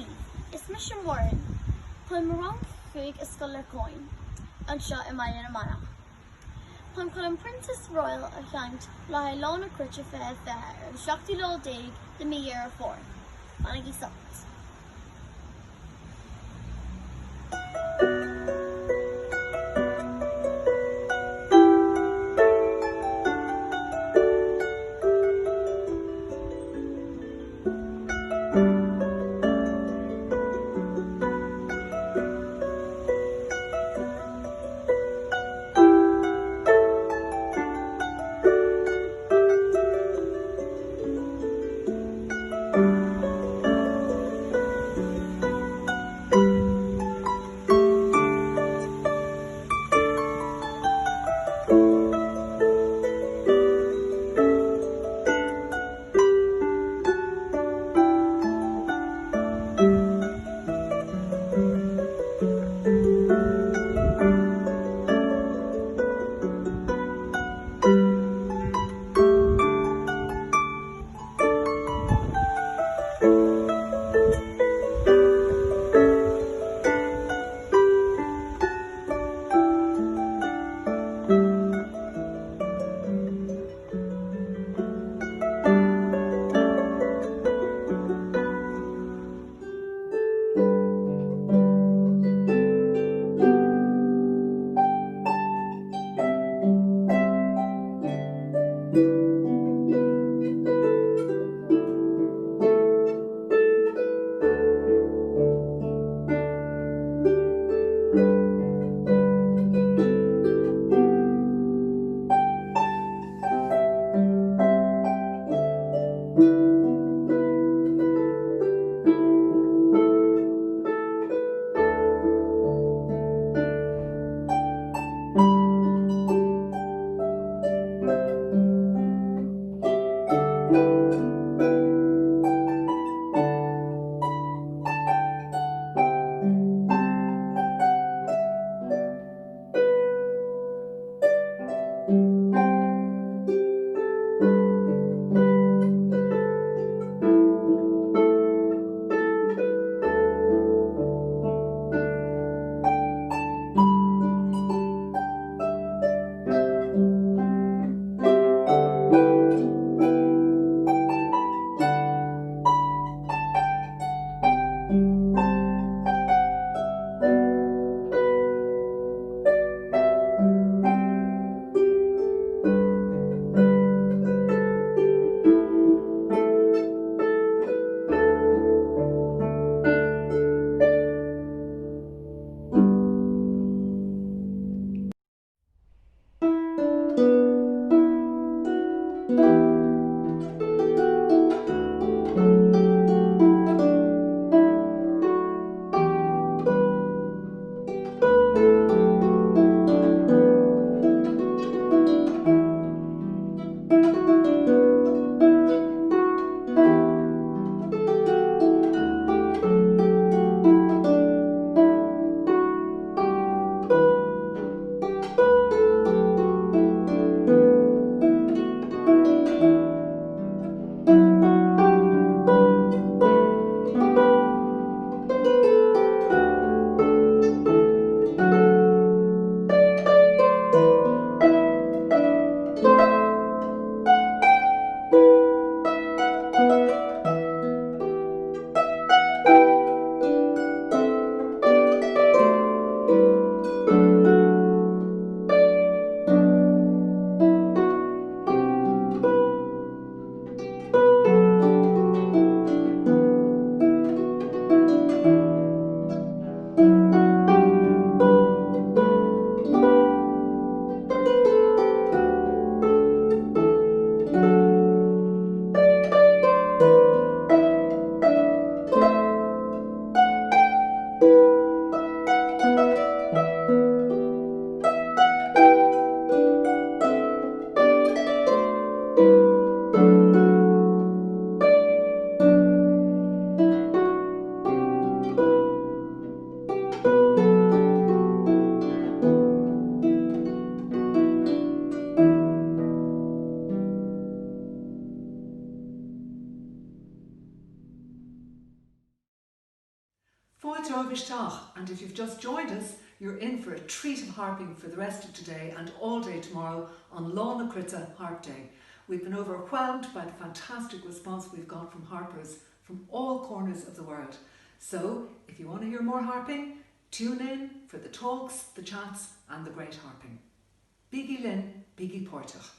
Louth, is mis Moran, chun marang fuig a scolar coin, an seo I Mhaicín na Monaghan. Chun chun an Princess Royal a cheant le lán a cruite fé ar an 7 daoig de mídhear a fór. Mhaicín sult. Fáilte Ábhairteach, and if you've just joined us, you're in for a treat of harping for the rest of today and all day tomorrow on Lá na Cruite Harp Day. We've been overwhelmed by the fantastic response we've got from harpers from all corners of the world. So, if you want to hear more harping, tune in for the talks, the chats and the great harping. Bígí Lynn, Bígí Pórtach.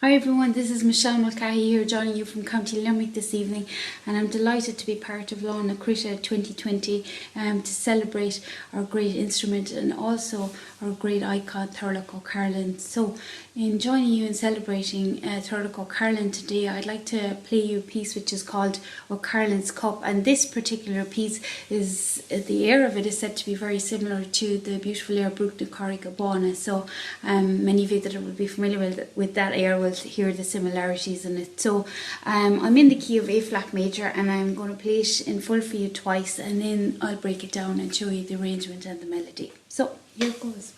Hi everyone, this is Michelle Mulcahy here joining you from County Limerick this evening, and I'm delighted to be part of Lawn na Crita 2020 to celebrate our great instrument and also our great icon Thurlock Carolan. So in joining you in celebrating Thurlock Carolan today, I'd like to play you a piece which is called Carolan's Cup, and this particular piece is, the air of it is said to be very similar to the beautiful air Brúch na Carrigabána. So many of you that will be familiar with that air will hear the similarities in it. So I'm in the key of A flat major, and I'm going to play it in full for you twice, and then I'll break it down and show you the arrangement and the melody. So here it goes.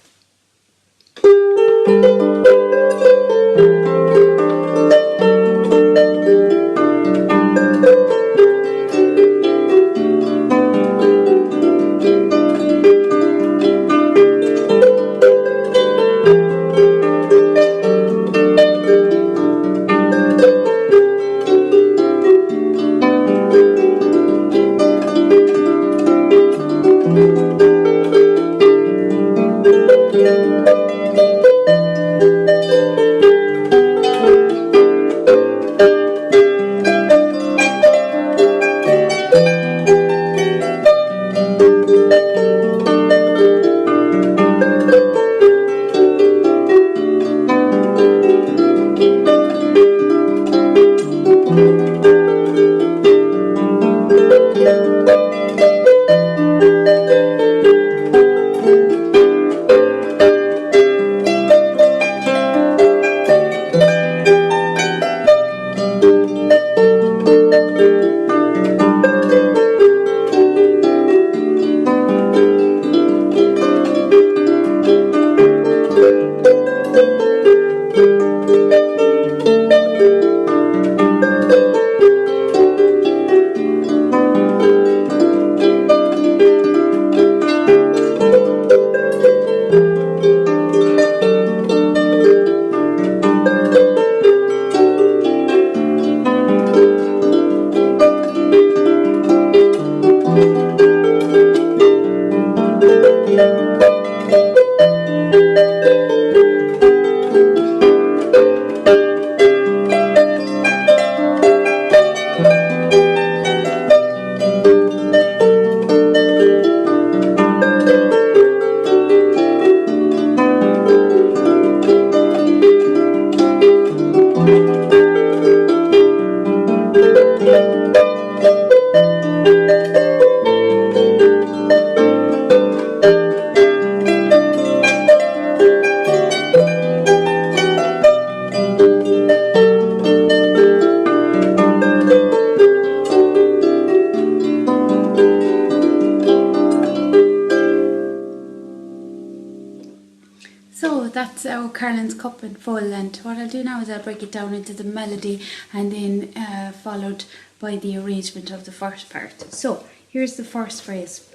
So that's our Carolan's Cup in full, and what I'll do now is I'll break it down into the melody and then followed by the arrangement of the first part. So here's the first phrase.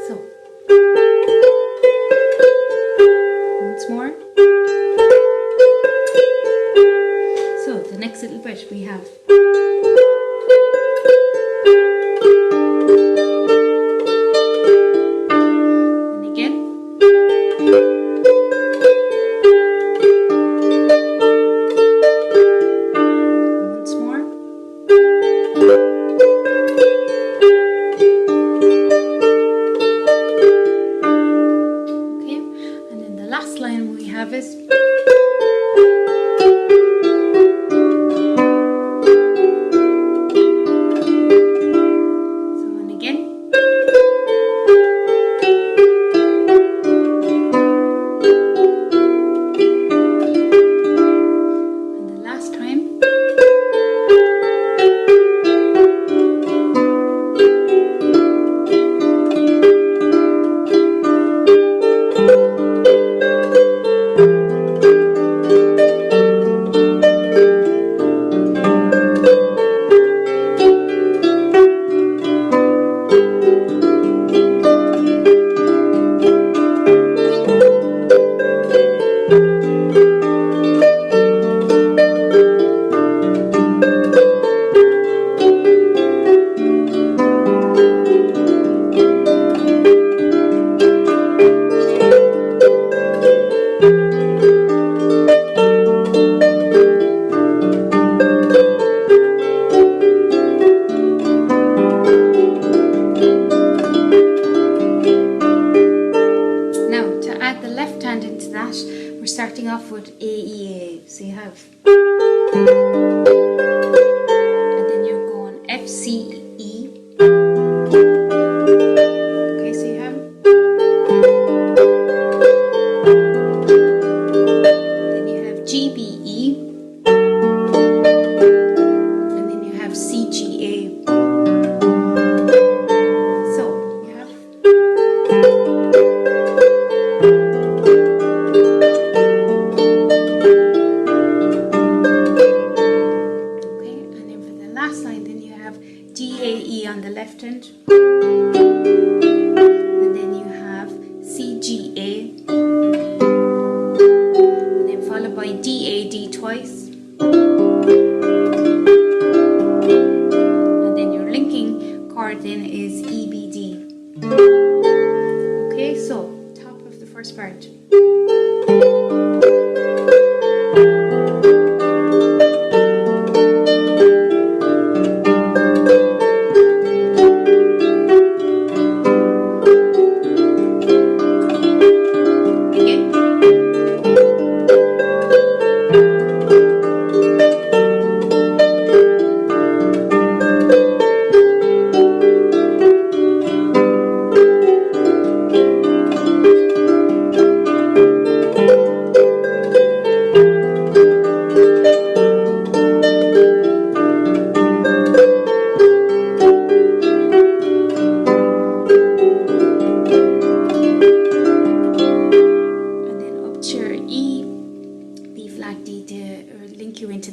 So once more. So the next little bit we have. left hand into that, we're starting off with AEA. So you have, and then you're going FCE. Okay, so you have, then you have GBE, and then you have CGA. So you have, okay, and then for the last line, then you have GAE on the left hand, and then you have CGA, and then followed by DAD twice, and then your linking chord then is EBD. Okay, so top of the first part.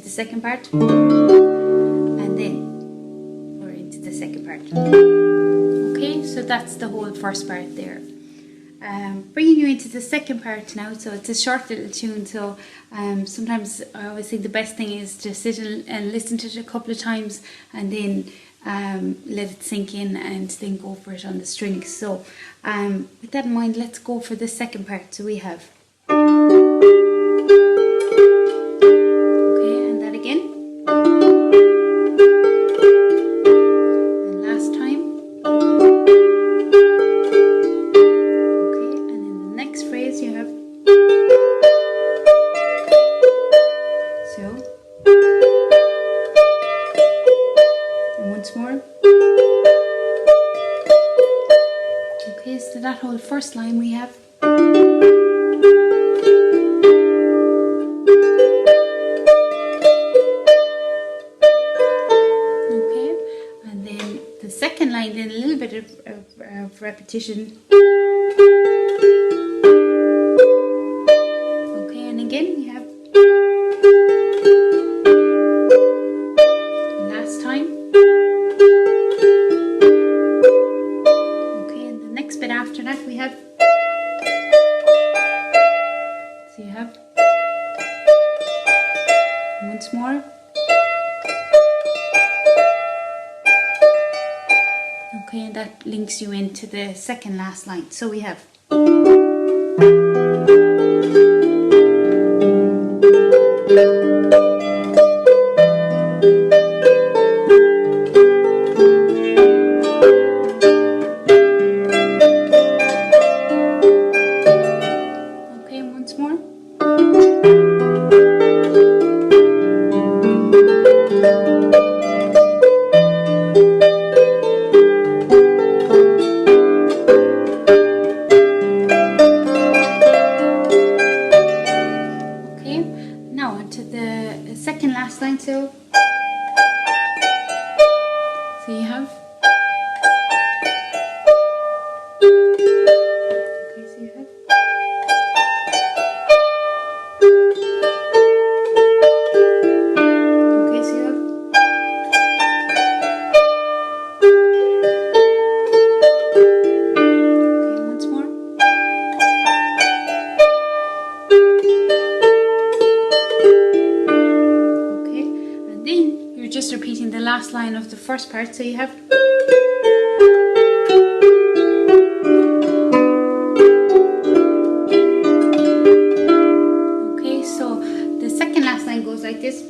Second part, and then we're into the second part. Okay, so that's the whole first part there. Bringing you into the second part now, so it's a short little tune, so sometimes I always think the best thing is to sit and listen to it a couple of times and then let it sink in and then go for it on the strings. So with that in mind, let's go for the second part. So we have, that whole first line we have, okay, and then the second line, then a little bit of repetition, okay, and again we have, last time. But after that we have, so you have, once more, okay, and that links you into the second last line. So we have, line of the first part, so you have, okay, so the second last line goes like this,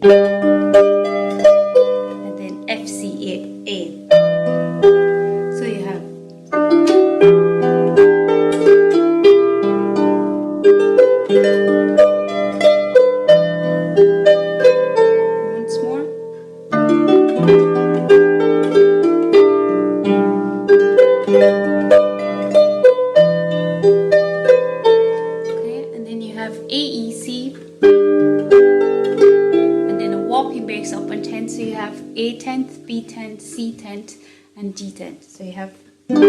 and then FCA. So you have once more. Okay, and then you have AEC, and then a walking bass up on 10th. So you have A 10th, B 10th, C 10th, and D 10th. So you have and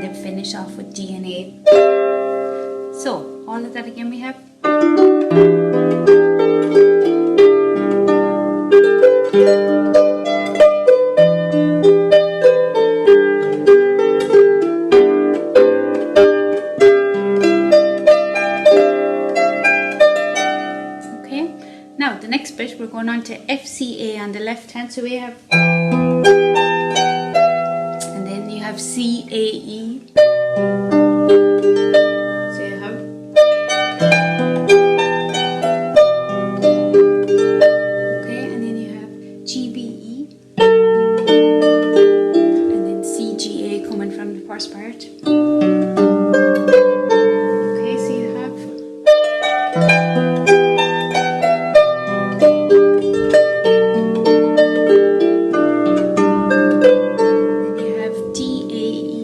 then finish off with D and A. So all of that again we have. Okay, now the next bit we're going on to FCA on the left hand. So we have, and then you have CAE. So you have, okay, and then you have GBE, and then CGA coming from the first part. Okay, so you have, then you have DAE,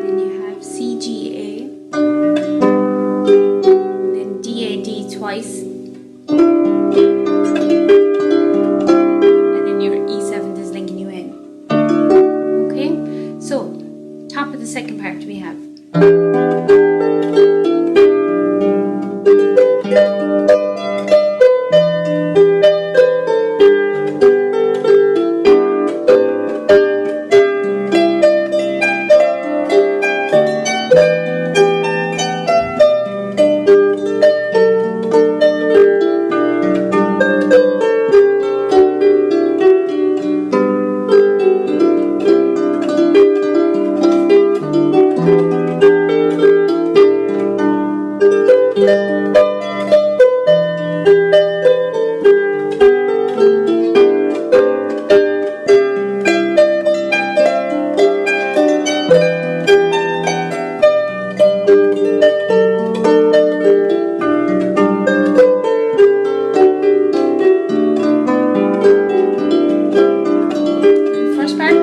then you have CGA, then DAD twice, and then your E7th is linking you in. Okay, so top of the second part we have. First part.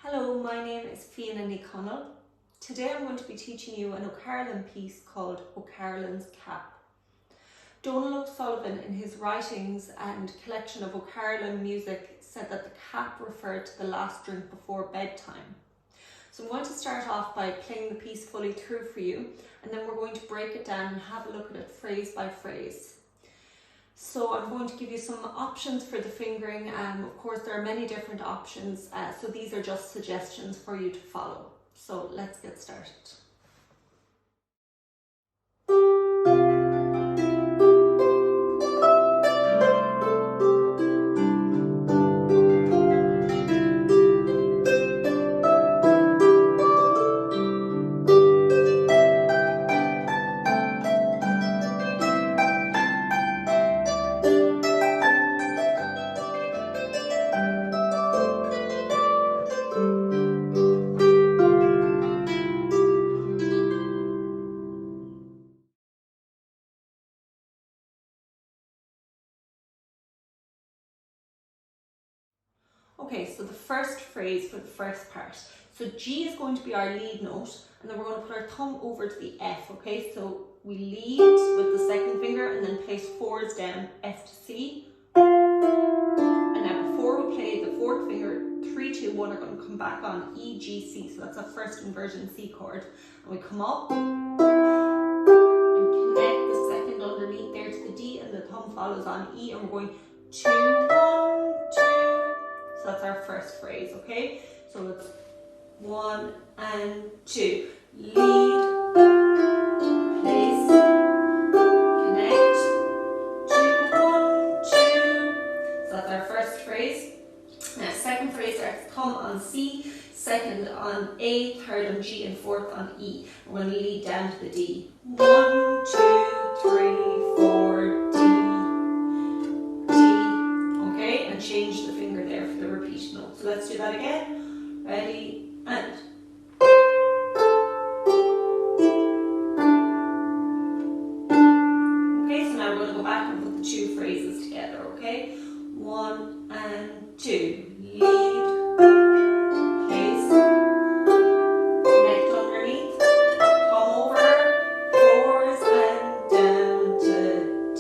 Hello, my name is Fiana Ní Chathasaigh. Today I'm going to be teaching you an O'Carolan piece called O'Carolan's Cap. Donal O'Sullivan, in his writings and collection of O'Carolan music, said that the cap referred to the last drink before bedtime. So I'm going to start off by playing the piece fully through for you, and then we're going to break it down and have a look at it phrase by phrase. So I'm going to give you some options for the fingering. Of course, there are many different options, so these are just suggestions for you to follow. So let's get started. Okay, so the first phrase for the first part. So G is going to be our lead note, and then we're going to put our thumb over to the F, okay? So we lead with the second finger and then place fours down, F to C. And now before we play the fourth finger, 3, 2, 1 are going to come back on E, G, C. So that's our first inversion C chord. And we come up and connect the second underneath there to the D, and the thumb follows on E, and we're going 2, 1, 2. So that's our first phrase, okay? So it's 1 and 2. Lead, place, connect, 2, 1, 2. So that's our first phrase. Now, second phrase, our thumb on C, second on A, third on G, and fourth on E. We're going to lead down to the D. 1, 2, 3, 4, D. And change the finger there for the repeat note. So let's do that again. Ready, and. Okay, so now we're going to go back and put the two phrases together, okay? 1 and 2. Lead, place, connect underneath, come over, fours and down to D.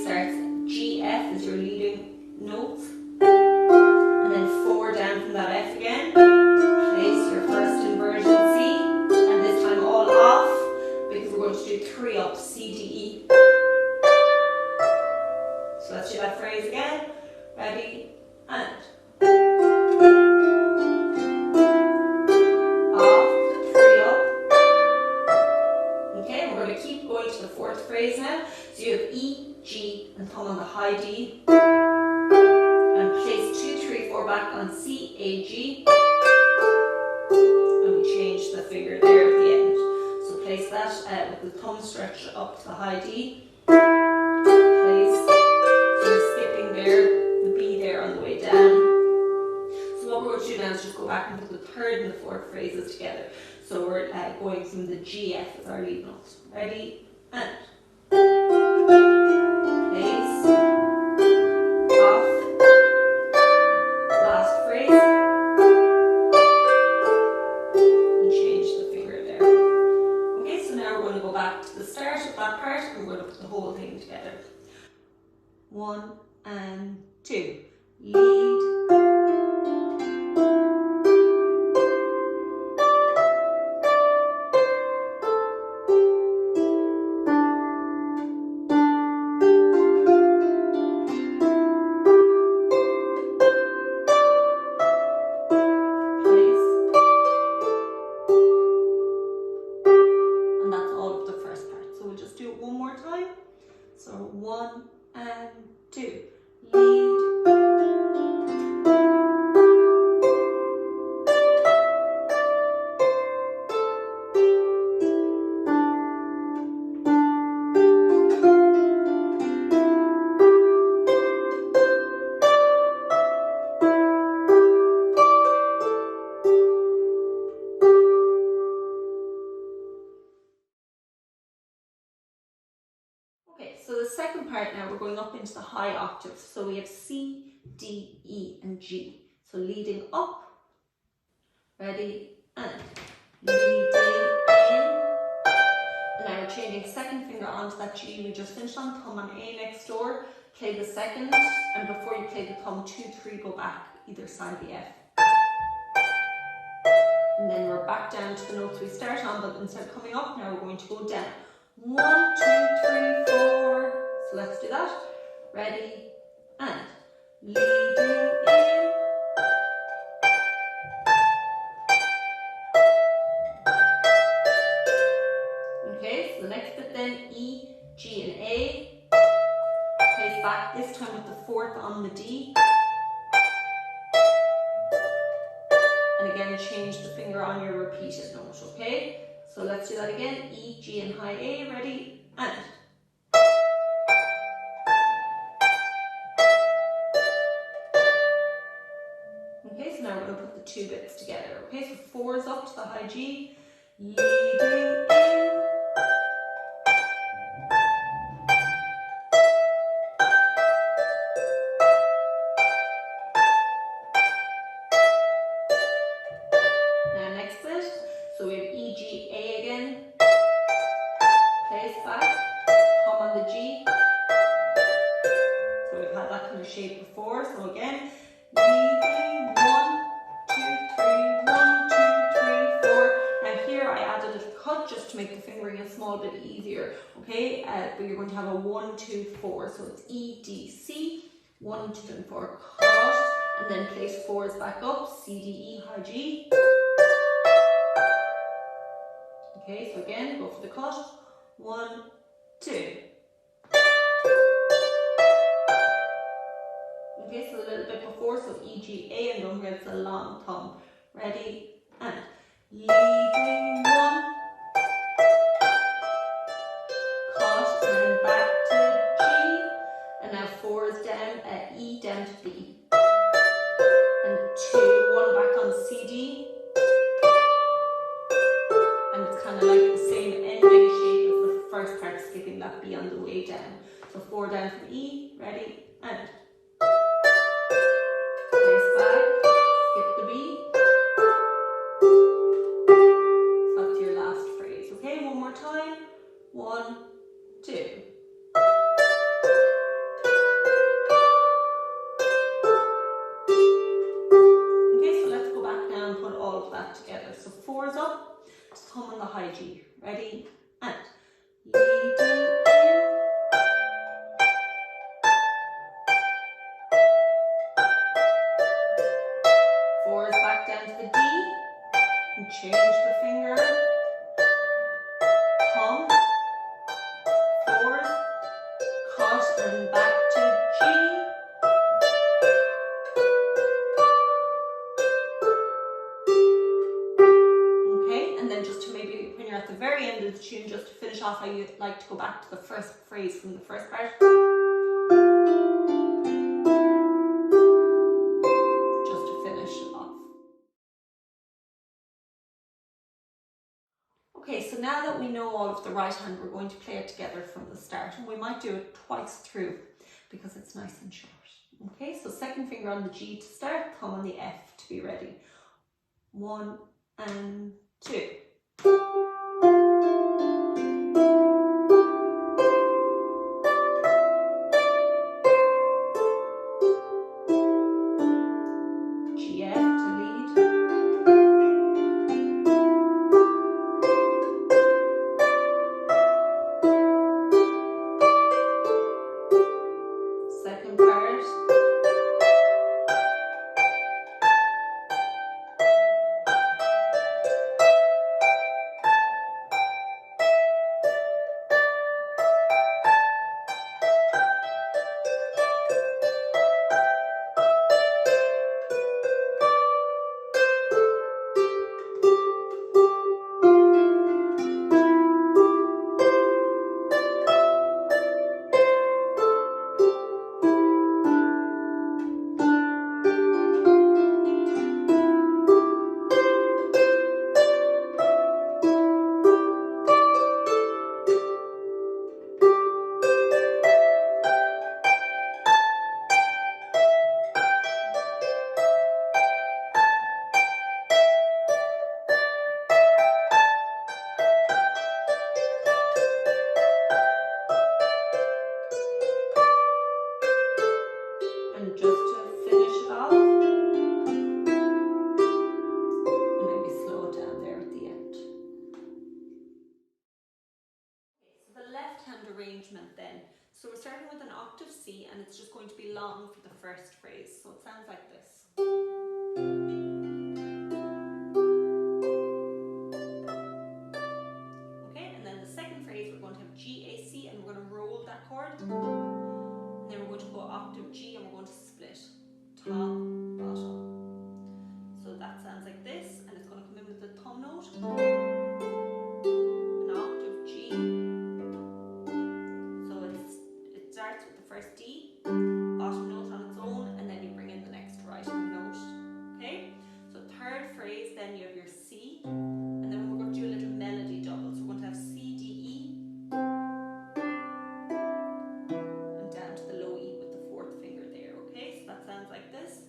Starts G, F as your leading notes, and then 4 down from that F again. Place your first inversion C, and this time all off because we're going to do 3 up, C, D, E. So let's do that phrase again. Ready, and. Off, 3 up. Okay, and we're going to keep going to the fourth phrase now. So you have E, G, and thumb on the high D, and place 2, 3, 4 back on C, A, G, and we change the finger there at the end. So place that with the thumb stretched up to the high D, place, so you're skipping there, the B there on the way down. So what we're going to do now is just go back and put the third and the fourth phrases together. So we're going from the G, F as our lead notes. Ready, and. Place, off, last phrase, and change the finger there. Okay, so now we're going to go back to the start of that part, and we're going to put the whole thing together. 1 and 2. Lead, so 1 and 2. Lead, Okay, so the second part now, we're going up into the high octaves. So we have C, D, E and G. So leading up, ready, and leading in. And now we're changing second finger onto that G we just finished on, thumb on A next door, play the second, and before you play the thumb, 2, 3, go back either side of the F. And then we're back down to the notes we start on, but instead of coming up, now we're going to go down. 1, 2, 3, 4. So let's do that. Ready, and leading in. Okay, so the next bit then, E, G and A. Place back, this time with the fourth on the D. And again, change the finger on your repeated note, okay? So let's do that again. E, G and high A, ready, and. Okay, so now we're going to put the two bits together, okay? So 4 is up to the high G, leading in. So we have E, G, A again, place back, thumb on the G. So we've had that kind of shape before. So again, leading 1, 2, 3, 1, 2, 3, 4. Now here I added a cut just to make the fingering a small bit easier, okay? But you're going to have a 1, 2, 4. So it's E, D, C, 1, 2, and 4, cut, and then place 4s back up, C, D, E, high G. Okay, so again, go for the cut. 1, 2. Okay, so a little bit before, so E, G, A, and don't forget the long thumb. Ready, and leading 1. Cut, and back to G. And now 4 is down, E down to B. And 2, 1 back on C, D. And it's kind of like the same ending shape as the first part, skipping that B on the way down. So 4 down from E, ready, and place back, skip the B. So that's your last phrase, okay? One more time. 1, 2. Okay, so let's go back now and put all of that together. So 4 is up. Thumb on the high G. Ready, and leading in. Four is back down to the D. And change the finger. Thumb. 4s. Cut and back to G. At the very end of the tune, just to finish off, I like to go back to the first phrase from the first part. Just to finish off. Okay, so now that we know all of the right hand, we're going to play it together from the start, and we might do it twice through because it's nice and short. Okay, so second finger on the G to start, thumb on the F to be ready. 1 and 2. starting with an octave C, and it's just going to be long for the first phrase. So it sounds like this. Okay, and then the second phrase we're going to have G, A, C, and we're going to roll that chord. And then we're going to go octave G, and we're going to split. Top, bottom. So that sounds like this, and it's going to come in with the thumb note. An octave G. So it starts with the first D, bottom note on its own, and then you bring in the next right note. Okay? So third phrase, then you have your C, and then we're going to do a little melody double. So we're going to have C, D, E, and down to the low E with the fourth finger there. Okay? So that sounds like this.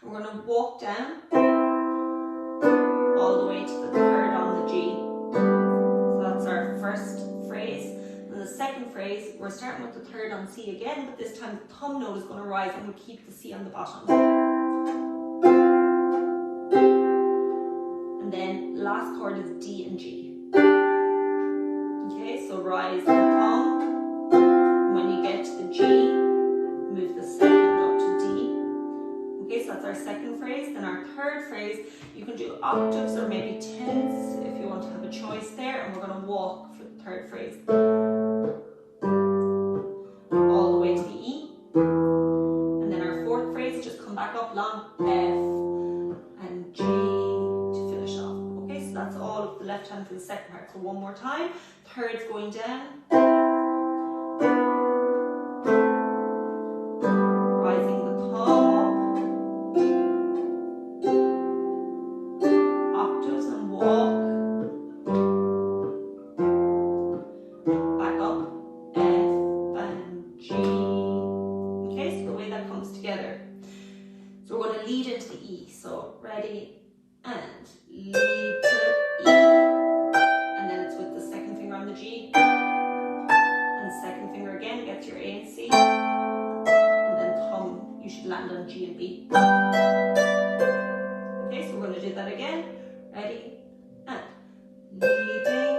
We're going to walk down all the way to the third on the G. So that's our first phrase. And the second phrase, we're starting with the third on C again, but this time the thumb note is going to rise and we'll keep the C on the bottom. And then last chord is D and G. Okay, so rise the thumb. And when you get to the G, move the second up to D. Okay, so that's our second phrase. Then our third phrase, you can do octaves or maybe tenths if you want to have a choice there. And we're going to walk for the third phrase all the way to the E. And then our fourth phrase, just come back up long F and G to finish off. Okay, so that's all of the left hand for the second part. So one more time. Third's going down. Rising the thumb up. Octaves and walk. Back up. F and G. Okay, so the way that comes together. So we're going to lead into the E. So ready and lead to E. And then it's with the second finger on the G. And the second finger again gets your A and C. And then thumb, you should land on G and B. Okay, so we're going to do that again. Ready and leading in.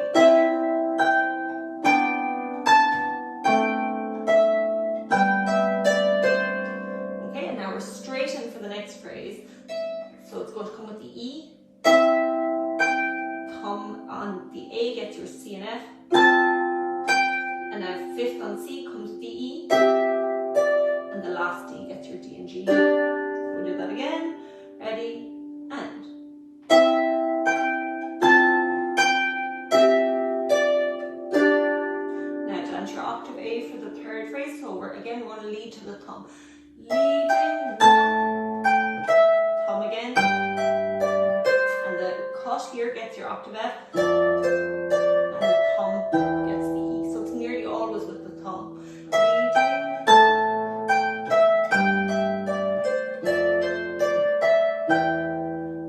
Okay, and now we're straight in for the next phrase. So it's going to come with the E. Thumb on the A gets your C and F. And now fifth on C comes with the E. And the last D gets your D and G. So we'll do that again. Ready and. Now down to your octave A for the third phrase. So we're going to lead to the thumb. Leading one. Thumb again. And the cut here gets your octave F. And the thumb gets the E. So it's nearly always with the thumb.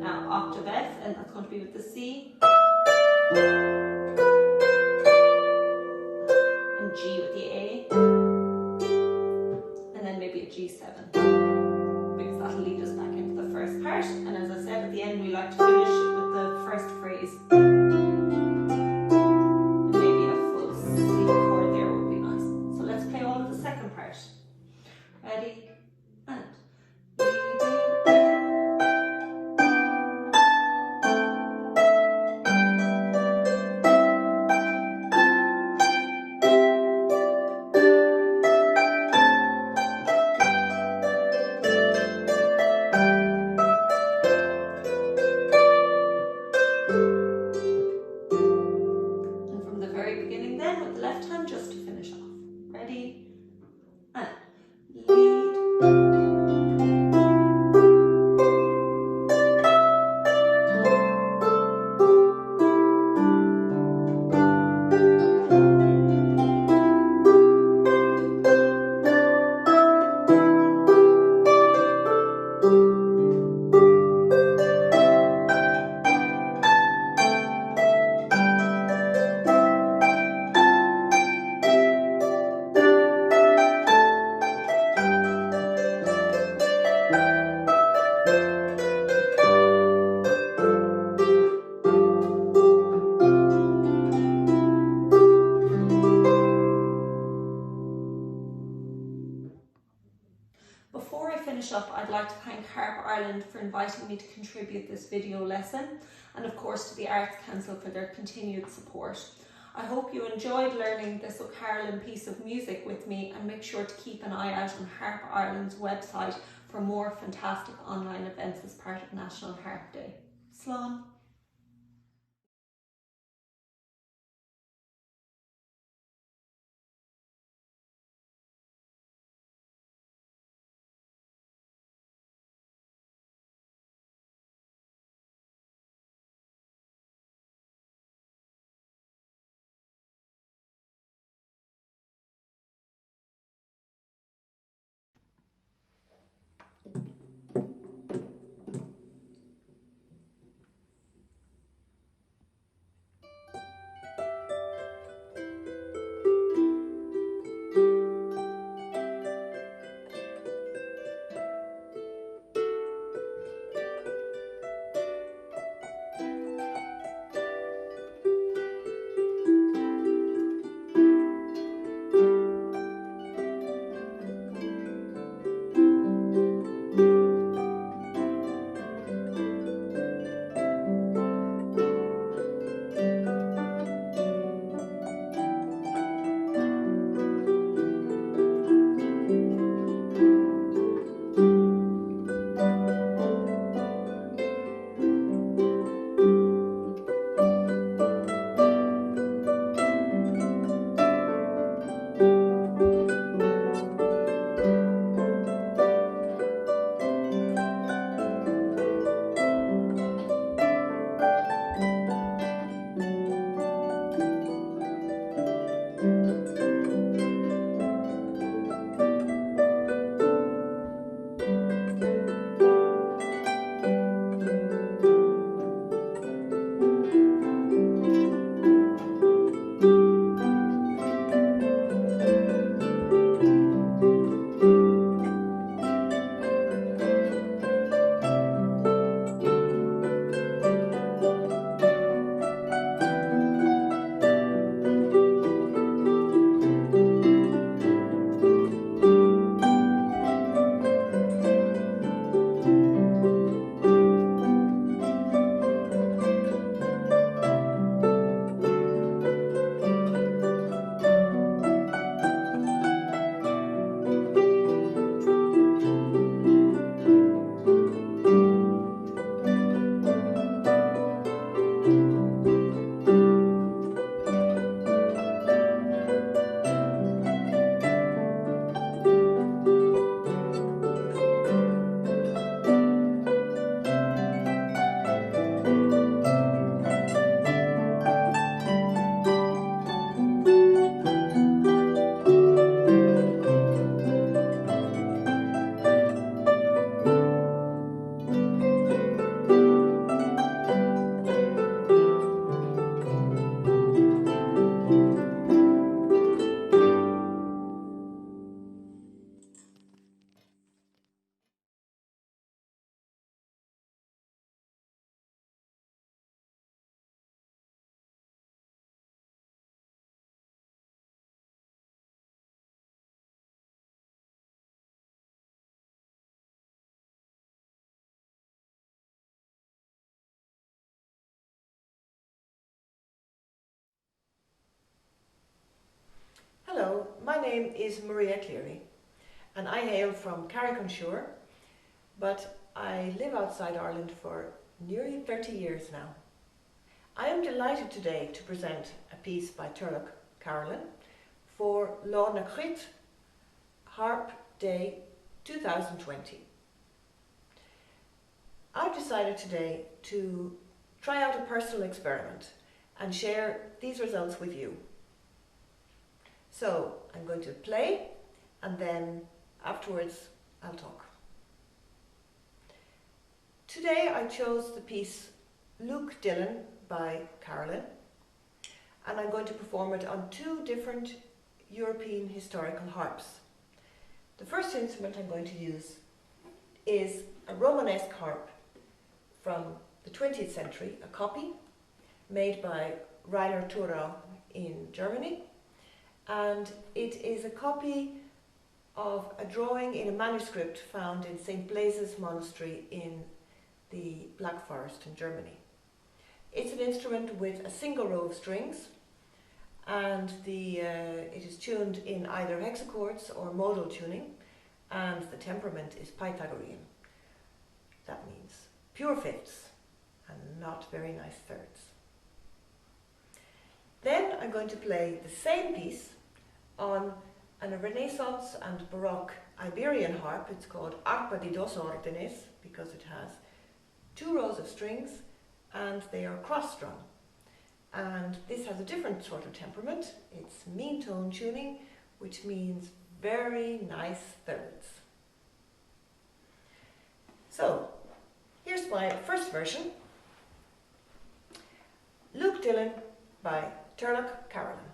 Now octave F, and that's going to be with the C. And G with the A. And then maybe a G7. Because that'll lead us back into the first part. And as I said, at the end we like to finish with the first phrase. And maybe a full C chord there would be nice. So let's play all of the second part. Ready and leading in. up, I'd like to thank Harp Ireland for inviting me to contribute this video lesson, and of course to the Arts Council for their continued support. I hope you enjoyed learning this Carolan piece of music with me, and make sure to keep an eye out on Harp Ireland's website for more fantastic online events as part of National Harp Day. Slán. Hello, my name is Maria Cleary and I hail from Carrick-on-Suir, but I live outside Ireland for nearly 30 years now. I am delighted today to present a piece by Turlough Carolan for Lá na Cruite Harp Day 2020. I've decided today to try out a personal experiment and share these results with you. So I'm going to play and then afterwards I'll talk. Today I chose the piece Luke Dillon by Carolan, and I'm going to perform it on two different European historical harps. The first instrument I'm going to use is a Romanesque harp from the 20th century, a copy made by Rainer Thurau in Germany, and it is a copy of a drawing in a manuscript found in St. Blaise's Monastery in the Black Forest in Germany. It's an instrument with a single row of strings, and it is tuned in either hexachords or modal tuning, and the temperament is Pythagorean. That means pure fifths and not very nice thirds. Then I'm going to play the same piece on a Renaissance and Baroque Iberian harp. It's called Arpa di dos órdenes because it has 2 rows of strings and they are cross-strung. And this has a different sort of temperament. It's mean tone tuning, which means very nice thirds. So, here's my first version. Luke Dillon by Turlough Carolan.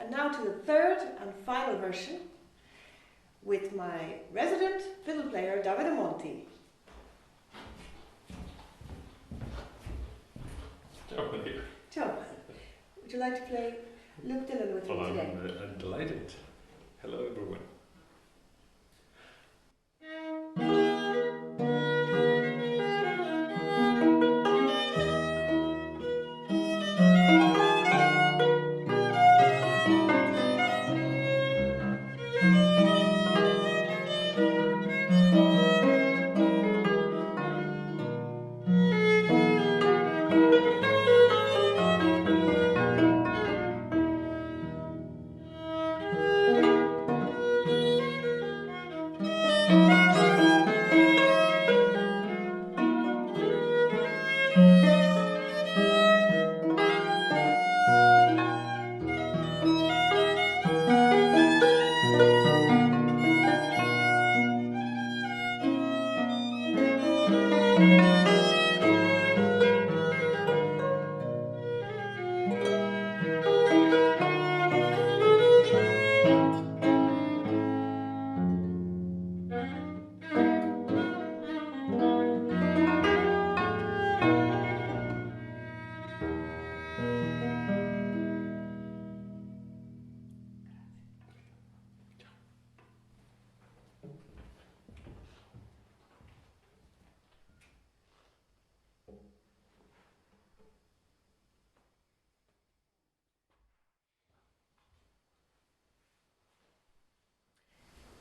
And now to the third and final version with my resident fiddle player Davide Monti. Ciao, dear. Ciao. Would you like to play Luke Dillon with me today? I'm delighted. Hello, everyone.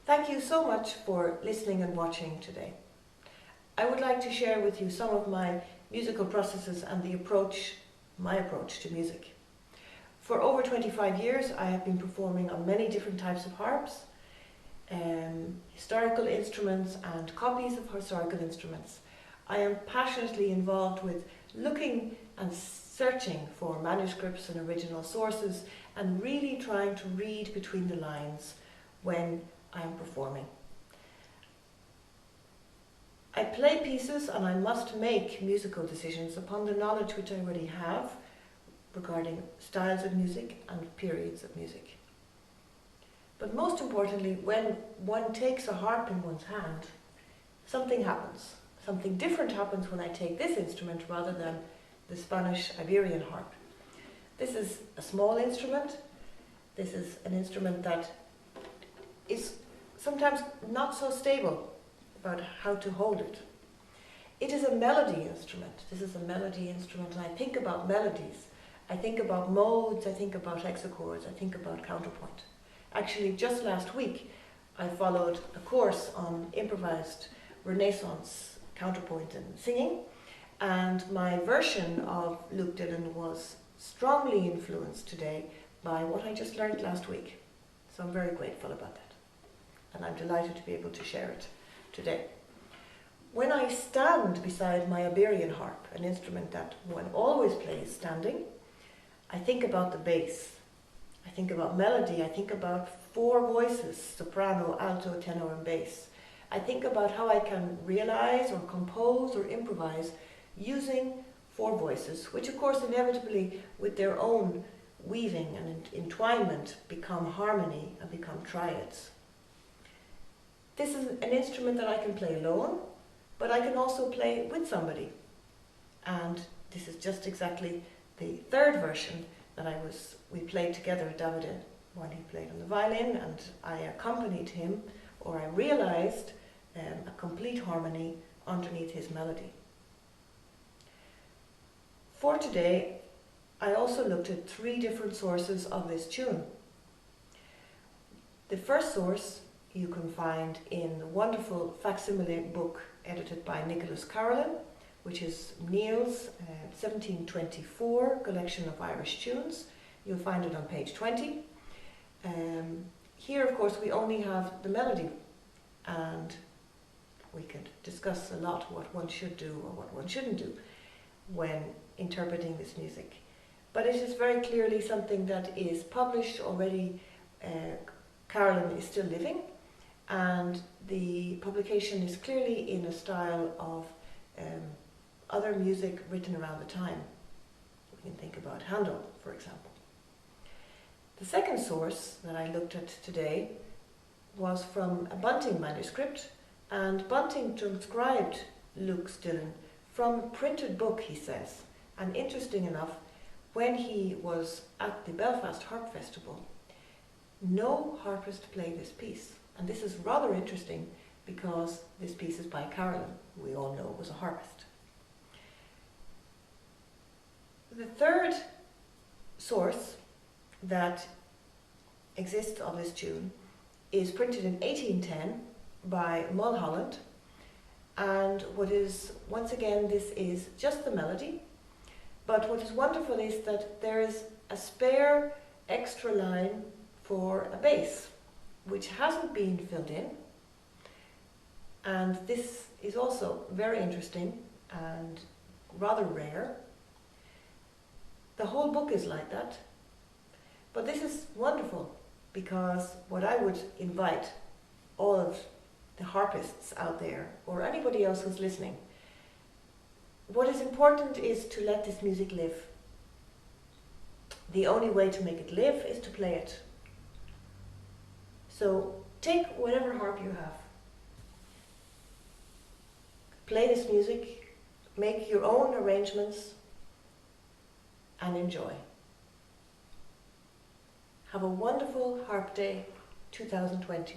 Thank you so much for listening and watching today. I would like to share with you some of my musical processes and my approach to music. For over 25 years I have been performing on many different types of harps, historical instruments and copies of historical instruments. I am passionately involved with looking and searching for manuscripts and original sources and really trying to read between the lines when I am performing. I play pieces and I must make musical decisions upon the knowledge which I already have regarding styles of music and periods of music. But most importantly, when one takes a harp in one's hand, something happens. Something different happens when I take this instrument rather than the Spanish Iberian harp. This is a small instrument. This is an instrument that is sometimes not so stable about how to hold it. It is a melody instrument. This is a melody instrument, and I think about melodies. I think about modes, I think about hexachords, I think about counterpoint. Actually, just last week, I followed a course on improvised Renaissance counterpoint and singing, and my version of Luke Dillon was strongly influenced today by what I just learned last week. So I'm very grateful about that, and I'm delighted to be able to share it today. When I stand beside my Iberian harp, an instrument that one always plays standing, I think about the bass. I think about melody. I think about four voices, soprano, alto, tenor, and bass. I think about how I can realize or compose or improvise using four voices, which of course inevitably with their own weaving and entwinement become harmony and become triads. This is an instrument that I can play alone, but I can also play with somebody. And this is just exactly the third version that we played together, Davide, when he played on the violin, and I accompanied him, or I realized a complete harmony underneath his melody. For today, I also looked at 3 different sources of this tune. The first source you can find in the wonderful facsimile book edited by Nicholas Carolan, which is Neil's 1724 collection of Irish tunes. You'll find it on page 20. Here, of course, we only have the melody, and we could discuss a lot what one should do or what one shouldn't do when interpreting this music. But it is very clearly something that is published already. Carolan is still living, and the publication is clearly in a style of other music written around the time. We can think about Handel, for example. The second source that I looked at today was from a Bunting manuscript, and Bunting transcribed Luke Dillon from a printed book, he says. And interesting enough, when he was at the Belfast Harp Festival, no harpist played this piece. And this is rather interesting because this piece is by Carolan, who we all know was a harpist. The third source that exists of this tune is printed in 1810 by Mulcahy, and what is, once again, this is just the melody, but what is wonderful is that there is a spare extra line for a bass, which hasn't been filled in, and this is also very interesting and rather rare. The whole book is like that, but this is wonderful because what I would invite all of the harpists out there, or anybody else who's listening, what is important is to let this music live. The only way to make it live is to play it. So take whatever harp you have, play this music, make your own arrangements, and enjoy. Have a wonderful Harp Day 2020.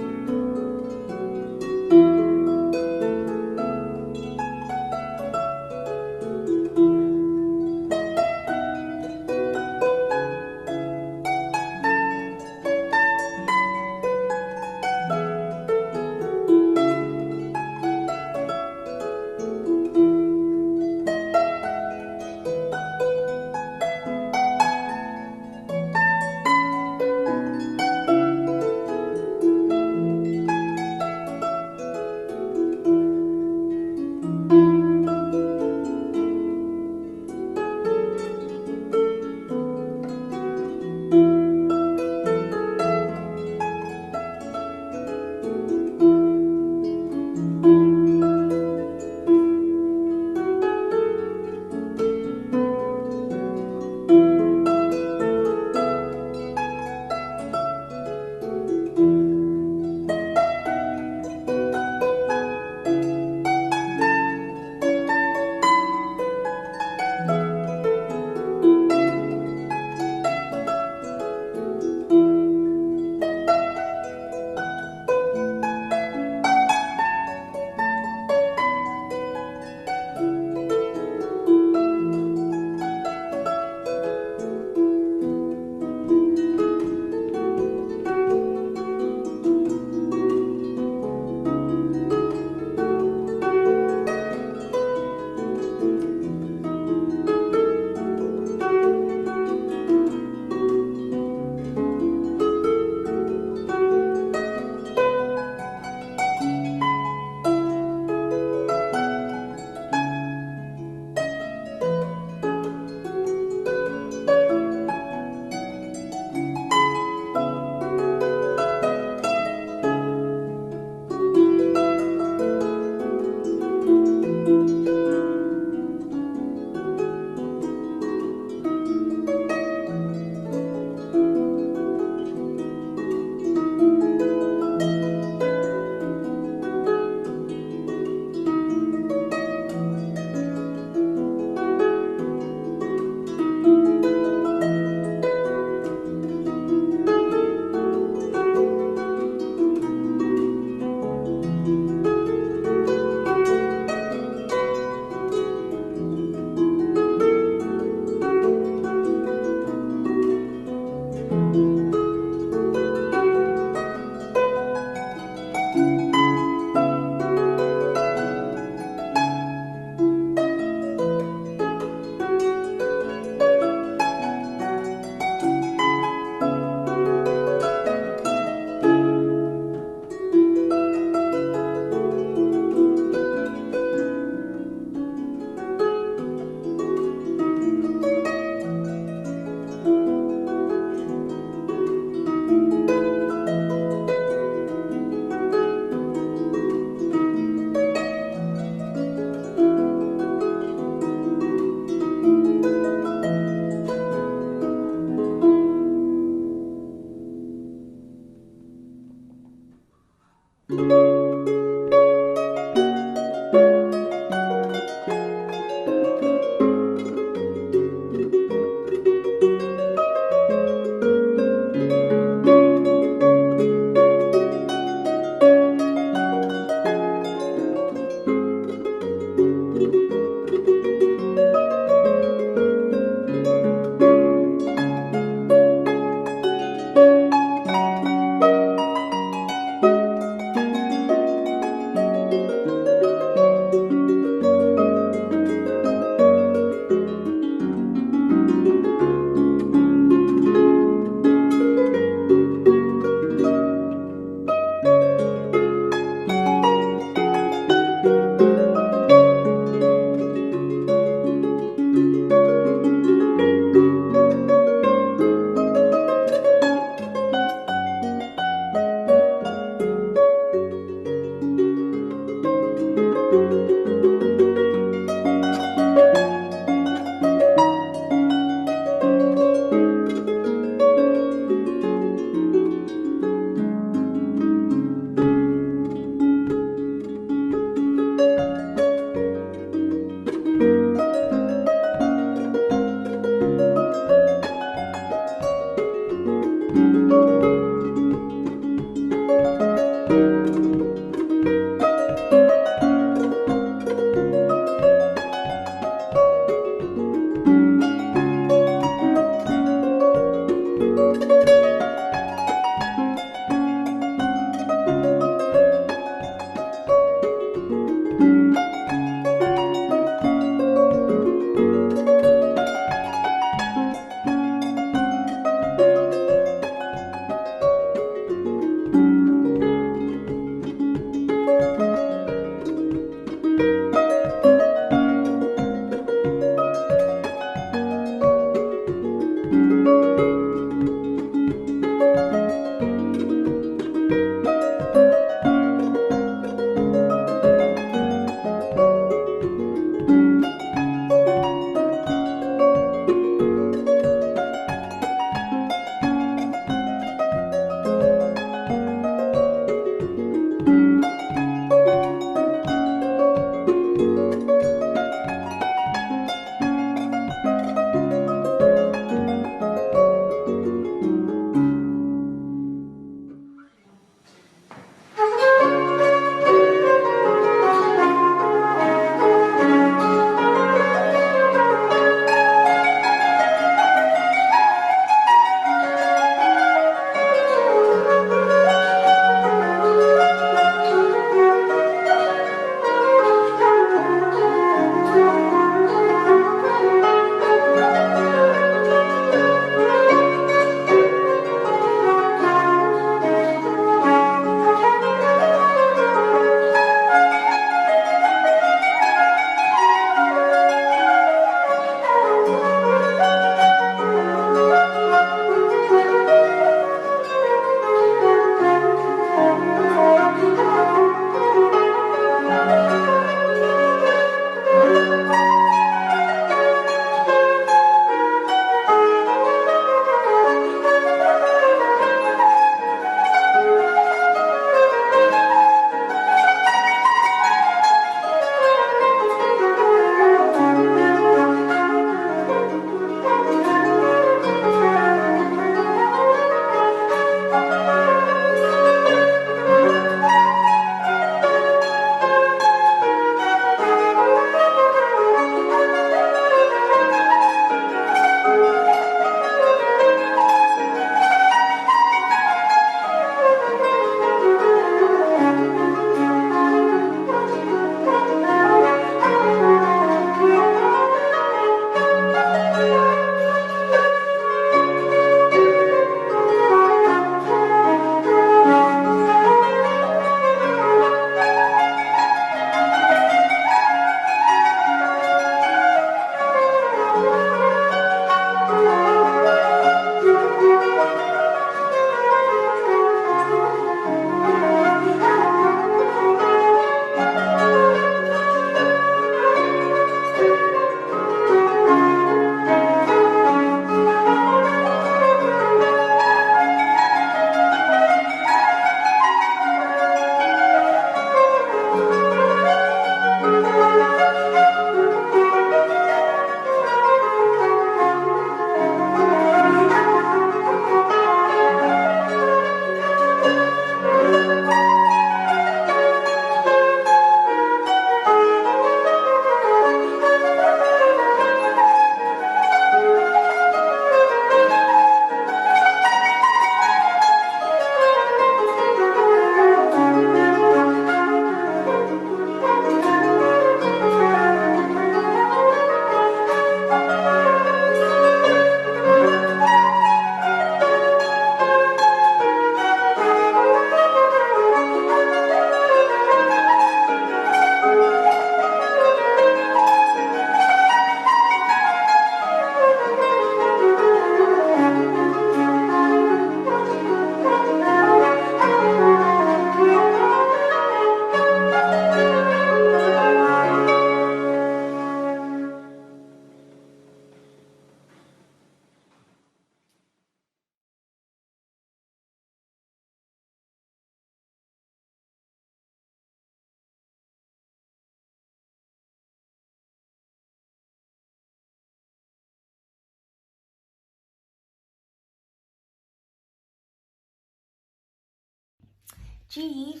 Jeeve,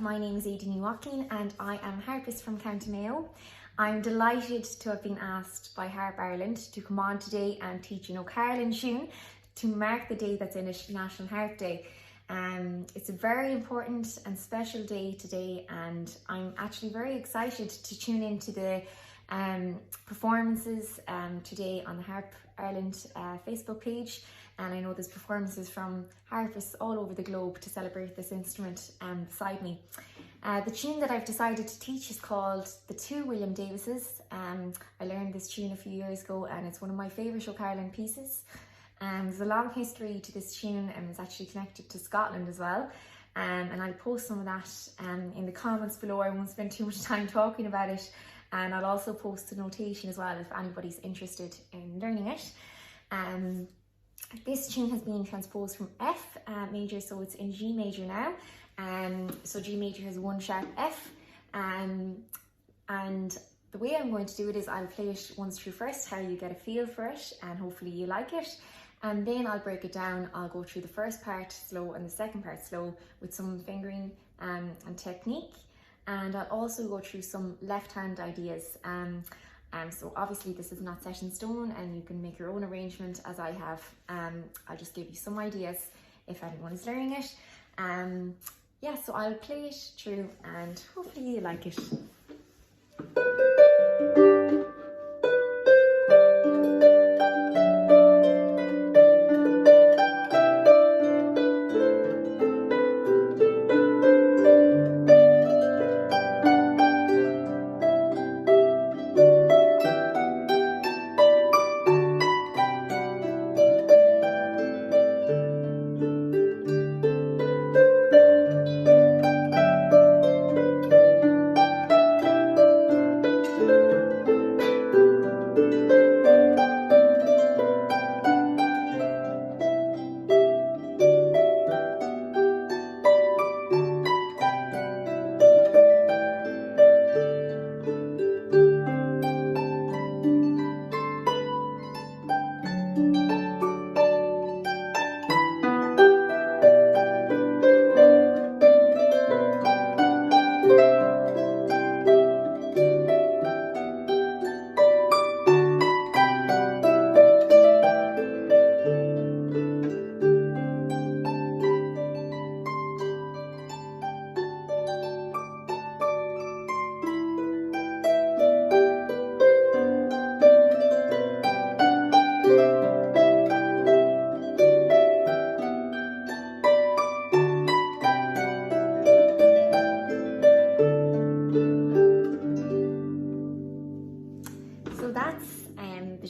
my name is Éadaoin Ní Mhuirthile and I am harpist from County Mayo. I'm delighted to have been asked by Harp Ireland to come on today and teach Carolan Siún to mark the day that's in it, National Harp Day. It's a very important and special day today, and I'm actually very excited to tune into the performances today on the Harp Ireland Facebook page. And I know there's performances from harpists all over the globe to celebrate this instrument beside me. The tune that I've decided to teach is called The Two William Davises. I learned this tune a few years ago and it's one of my favourite Carolan pieces. There's a long history to this tune and it's actually connected to Scotland as well. And I'll post some of that in the comments below. I won't spend too much time talking about it. And I'll also post a notation as well if anybody's interested in learning it. This tune has been transposed from F major, so it's in G major now. So G major has one sharp F. And the way I'm going to do it is I'll play it once through first, how you get a feel for it, and hopefully you like it. And then I'll break it down. I'll go through the first part slow and the second part slow with some fingering and technique. And I'll also go through some left hand ideas. So obviously this is not set in stone and you can make your own arrangement as I have. I'll just give you some ideas if anyone is learning it. Yeah, so I'll play it through and hopefully you like it.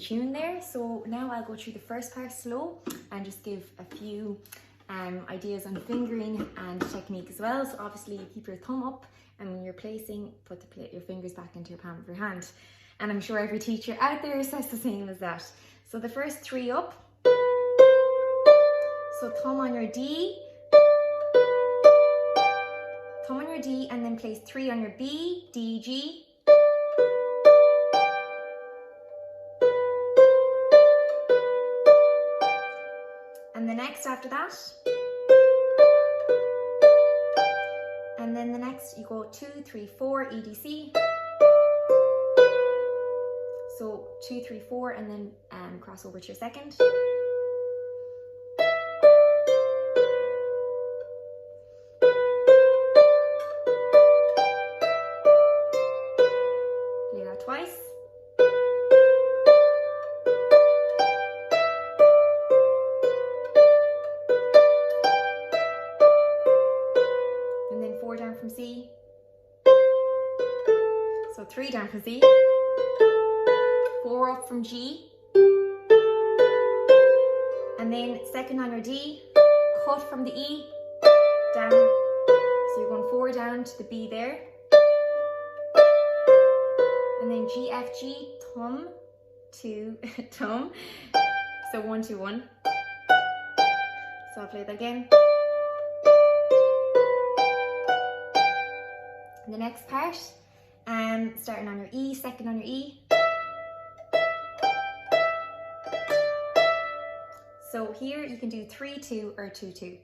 Tune there. So now I'll go through the first part slow and just give a few ideas on fingering and technique as well. So obviously you keep your thumb up, and when you're placing, put your fingers back into your palm of your hand. And I'm sure every teacher out there says the same as that. So the first three up. So thumb on your D, and then place 3 on your B, D, G. And the next after that, and then the next you go 2, 3, 4 EDC. So 2, 3, 4, and then cross over to your second. Play that twice. From C, so 3 down from C, 4 up from G, and then second on your D, cut from the E, down, so you're going 4 down to the B there, and then G, F, G, thumb, 2, thumb, so 1, 2, 1, so I'll play that again. The next part, starting on your E, second on your E. So here you can do 3, 2 or 2, 2.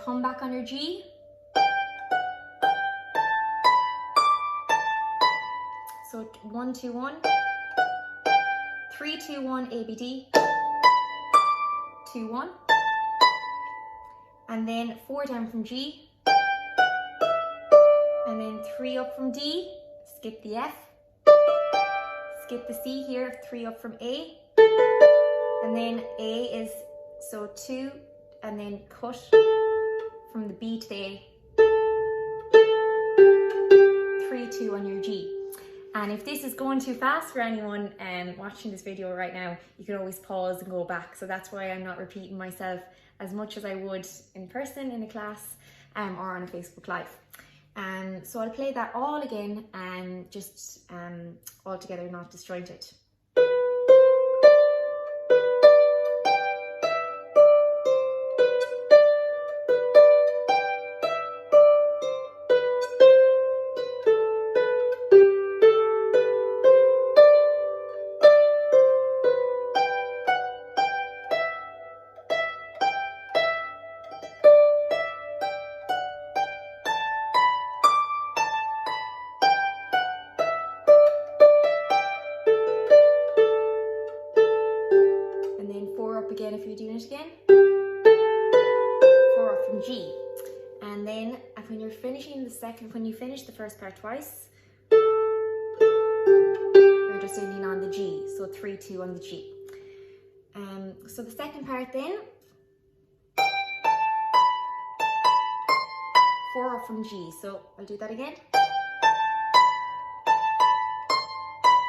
thumb back on your G. So 1, 2, 1. 3, 2, 1, ABD. 2, 1. And then 4 down from G. And then 3 up from D. Skip the F. Skip the C here, 3 up from A. And then A is, so 2, and then cut from the B to the A. 3, 2 on your G. And if this is going too fast for anyone watching this video right now, you can always pause and go back. So that's why I'm not repeating myself as much as I would in person in a class or on a Facebook Live. So I'll play that all again and just all together, not disjointed. Again, if you're doing it again, 4 up from G, and then when you're finishing when you finish the first part twice, you're just ending on the G, so 3, 2 on the G. So the second part then, 4 up from G, so I'll do that again,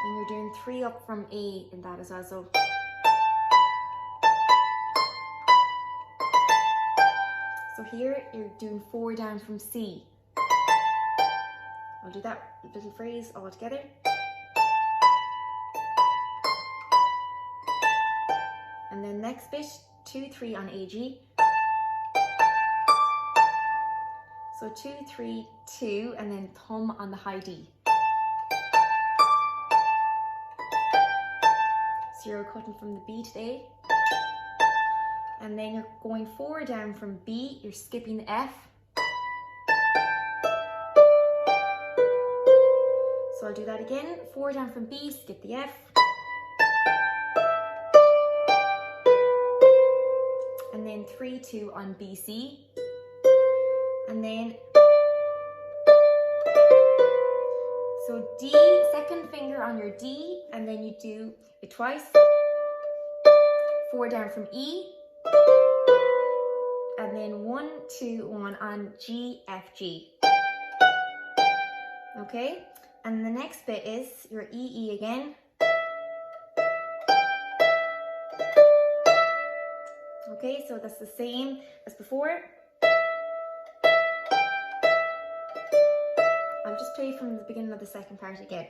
and you're doing 3 up from A in that as well, so here you're doing 4 down from C. I'll do that little phrase all together. And then next bit, 2, 3 on AG. So 2, 3, 2, and then thumb on the high D. So you're cutting from the B to the A. And then you're going 4 down from B, you're skipping the F. So I'll do that again, 4 down from B, skip the F. And then 3, 2 on BC. And then, so D, second finger on your D, and then you do it twice. 4 down from E. And then 1, 2, 1 on G, F, G. Okay, and the next bit is your E, E again. Okay, so that's the same as before. I'll just play from the beginning of the second part again.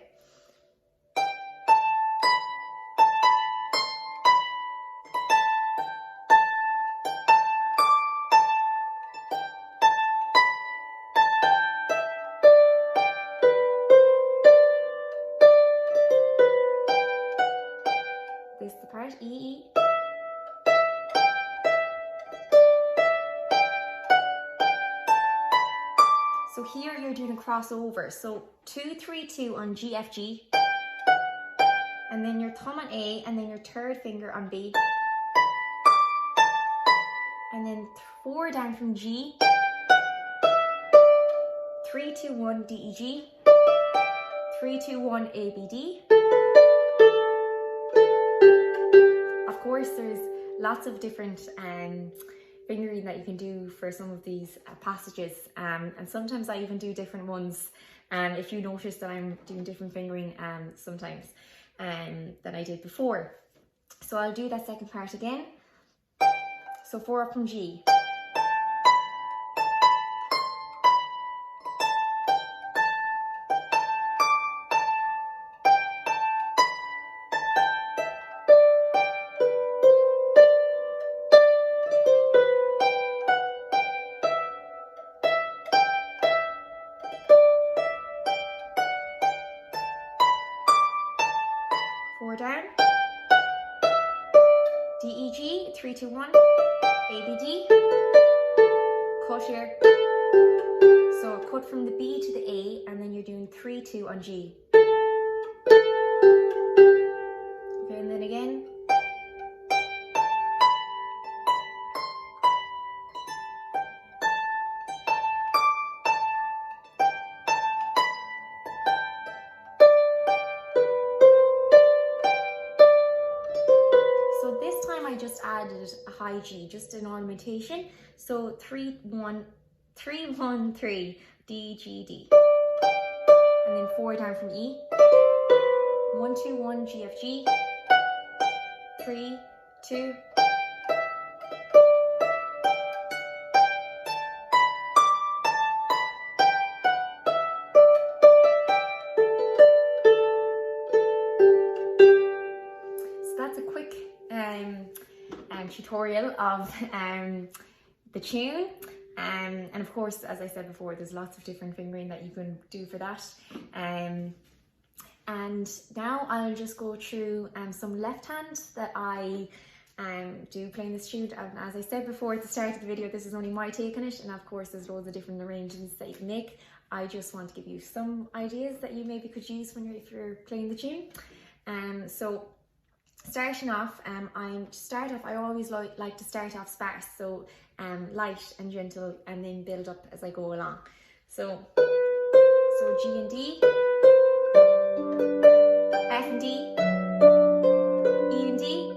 This is the part, E, E. So here you're doing a crossover. So 2, 3, 2 on G, F, G. And then your thumb on A, and then your third finger on B. And then 4 down from G. 3, 2, 1, D, E, G. 3, 2, 1, A, B, D. Of course, there's lots of different fingering that you can do for some of these passages, and sometimes I even do different ones. If you notice that I'm doing different fingering sometimes than I did before. So I'll do that second part again. So 4 up from G. Down, D, E, G, 3, 2, 1, A, B, D, cut here. So cut from the B to the A, and then you're doing 3-2 on G. Okay, and then again. So this time I just added a high G, just an ornamentation. So 3-1-3 D G D, and then 4 down from E. 1-2-1 G F G. 3-2. So that's a quick tutorial of the tune. And of course, as I said before, there's lots of different fingering that you can do for that. And now I'll just go through some left hand that I do playing this tune. And as I said before at the start of the video, this is only my take on it, and of course there's loads of different arrangements that you can make. I just want to give you some ideas that you maybe could use when if you're playing the tune. So starting off, I always like to start off sparse, so light and gentle, and then build up as I go along. So G and D, F and D, E and D,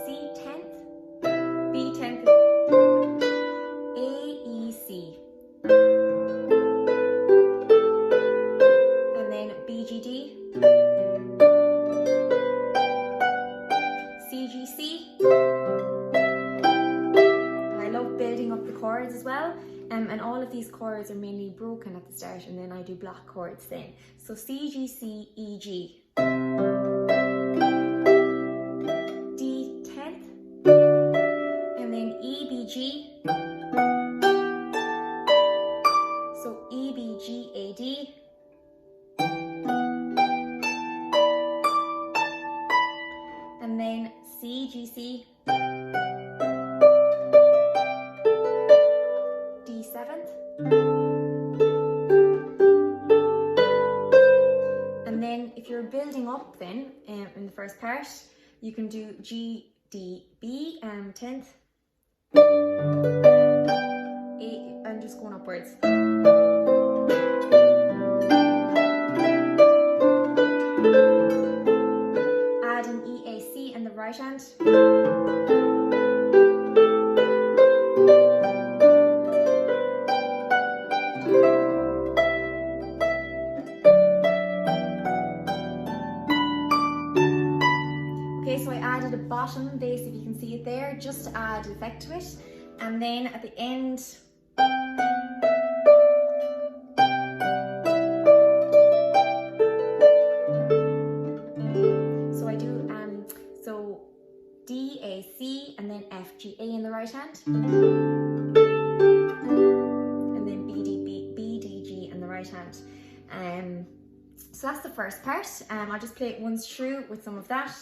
C 10th, B 10th, A, E, C, and then B, G, D, C, G, C. And I love building up the chords as well. And all of these chords are mainly broken at the start, and then I do block chords then. So C, G, C, E, G. D 10th, and then E, B, G. So E, B, G, A, D. And then C, G, C. D 7th. And then if you're building up then in the first part, you can do G, D, B 10th. A, I'm just going upwards. Add an E, A, C in the right hand. Bottom bass, if you can see it there, just to add effect to it. And then at the end, so I do so D, A, C, and then F, G, A in the right hand, and then B, D, G in the right hand. So that's the first part. I'll just play it once through with some of that.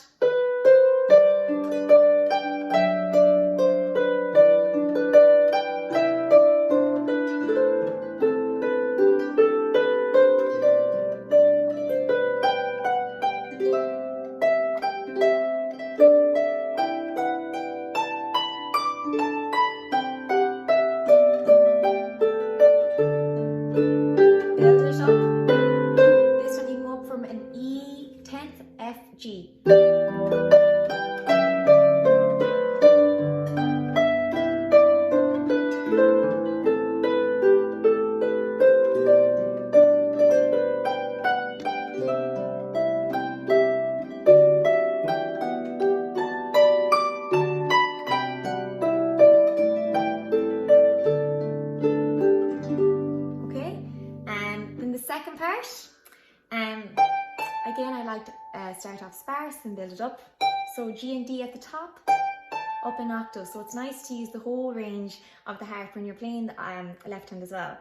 Start off sparse and build it up. So G and D at the top, up an octave. So it's nice to use the whole range of the harp when you're playing the left hand as well.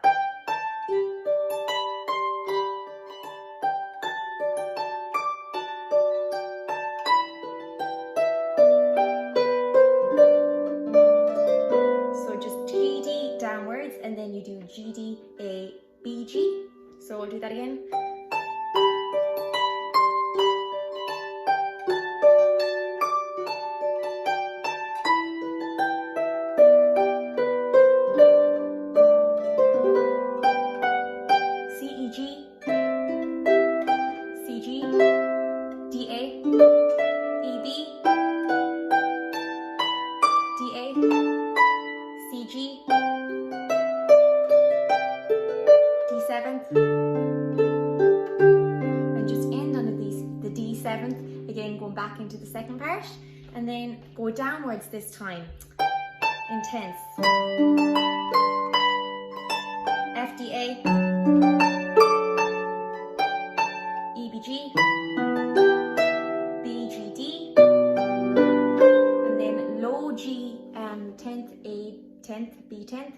So just 7th, again going back into the second part, and then go downwards this time, intense. F, D, A, E, B, G, B, G, D, and then low G, 10th, A, 10th, B, 10th,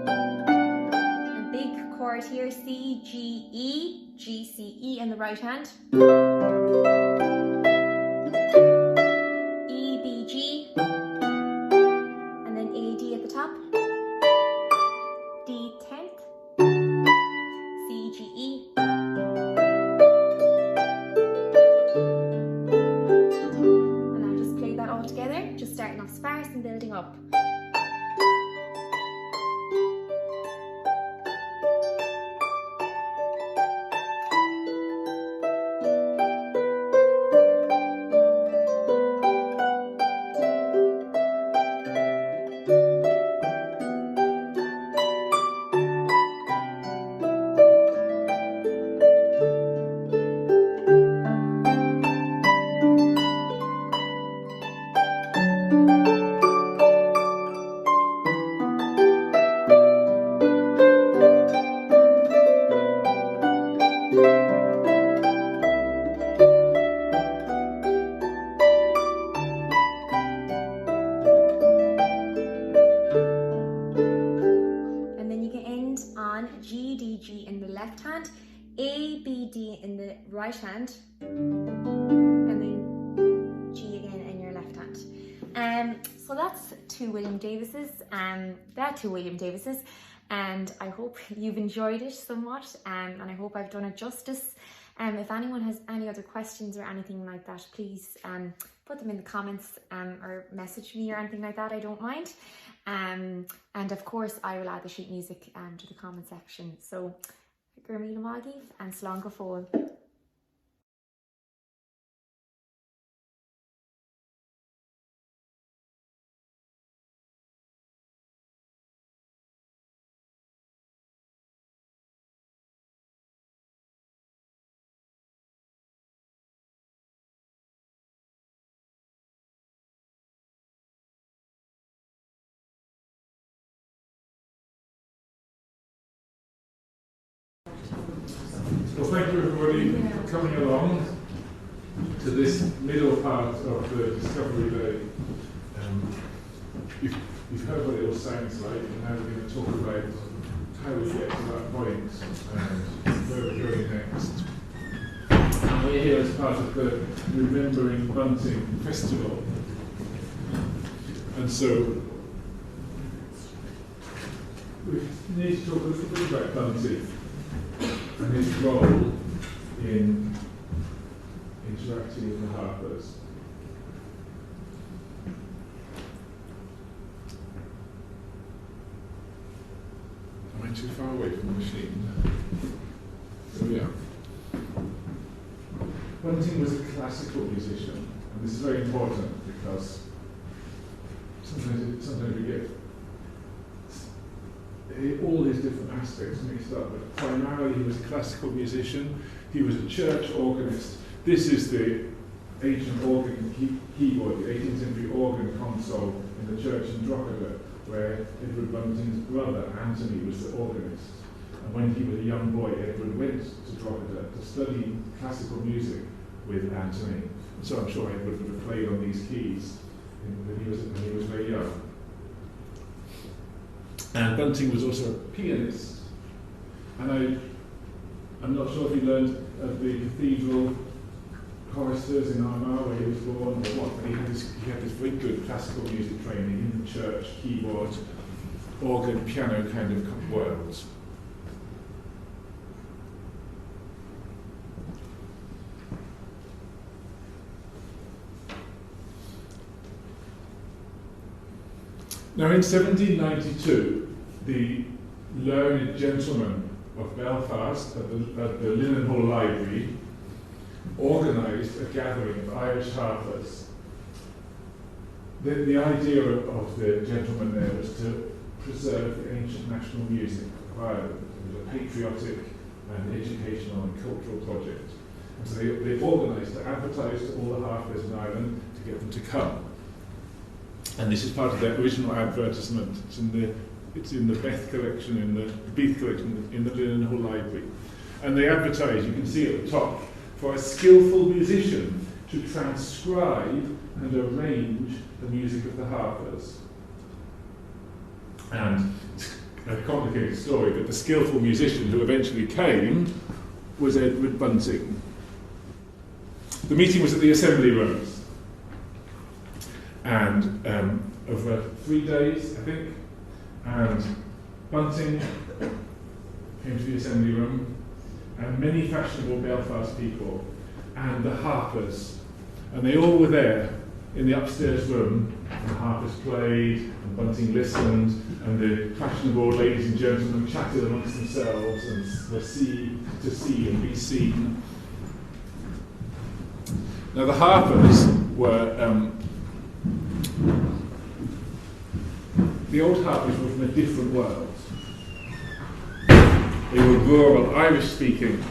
and big chord here, C, G, E, G, C, E in the right hand, E, B, G, and then A, D at the top, D, 10th, C, G, E, and I'll just play that all together, just starting off sparse and building up. Right hand, and then G again in your left hand. So that's two William Davises, and I hope you've enjoyed it somewhat, and I hope I've done it justice. If anyone has any other questions or anything like that, please put them in the comments or message me or anything like that. I don't mind. And of course, I will add the sheet music to the comment section. So, Gurmí Mhaicín and Slán go fóill. Well, thank you everybody for coming along to this middle part of the Discovery Day. You've heard what it all sounds like, and now we're going to talk about how we get to that point and where we're going next. And we're here as part of the Remembering Bunting Festival. And so we need to talk a little bit about Bunting and his role in interacting with the Harpers. Am I too far away from the machine? There we are. Bunting was a classical musician, and this is very important because sometimes we get all his different aspects mixed up, but primarily he was a classical musician. He was a church organist. This is the ancient organ keyboard, the 18th century organ console in the church in Drogheda, where Edward Bunting's brother Anthony was the organist. And when he was a young boy, Edward went to Drogheda to study classical music with Anthony. And so I'm sure Edward would have played on these keys when he was very young. And Bunting was also a pianist. And I'm not sure if he learned at the cathedral choristers in Armagh where he was born or what, but he had this very good classical music training in the church, keyboard, organ, piano kind of world. Now in 1792, the learned gentleman of Belfast at the Linen Hall Library organised a gathering of Irish harpers. The idea of the gentleman there was to preserve the ancient national music of Ireland. It was a patriotic and educational and cultural project. And so they organised to advertise to all the harpers in Ireland to get them to come. And this is part of their original advertisement. It's in the Beth collection, in the Beath collection, in the Linen Hall Library. And they advertise, you can see at the top, for a skillful musician to transcribe and arrange the music of the harpers. And it's a complicated story, but the skillful musician who eventually came was Edward Bunting. The meeting was at the Assembly Rooms, and over 3 days, I think, and Bunting came to the Assembly Room, and many fashionable Belfast people, and the Harpers, and they all were there in the upstairs room, and the Harpers played, and Bunting listened, and the fashionable ladies and gentlemen chatted amongst themselves and were seen to see and be seen. Now the Harpers were, the old Harpers were from a different world. They were rural, Irish-speaking,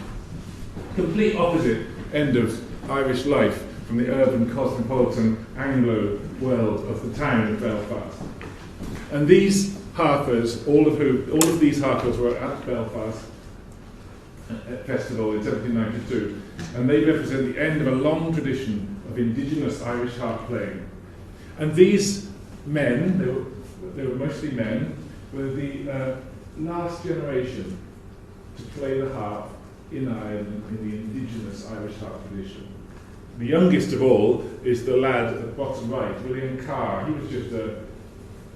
complete opposite end of Irish life from the urban, cosmopolitan, Anglo world of the town of Belfast. And these Harpers, all of these Harpers were at Belfast Festival in 1792, and they represent the end of a long tradition of indigenous Irish harp playing. And these men, they were mostly men, were the last generation to play the harp in Ireland in the indigenous Irish harp tradition. The youngest of all is the lad at the bottom right, William Carr. He was just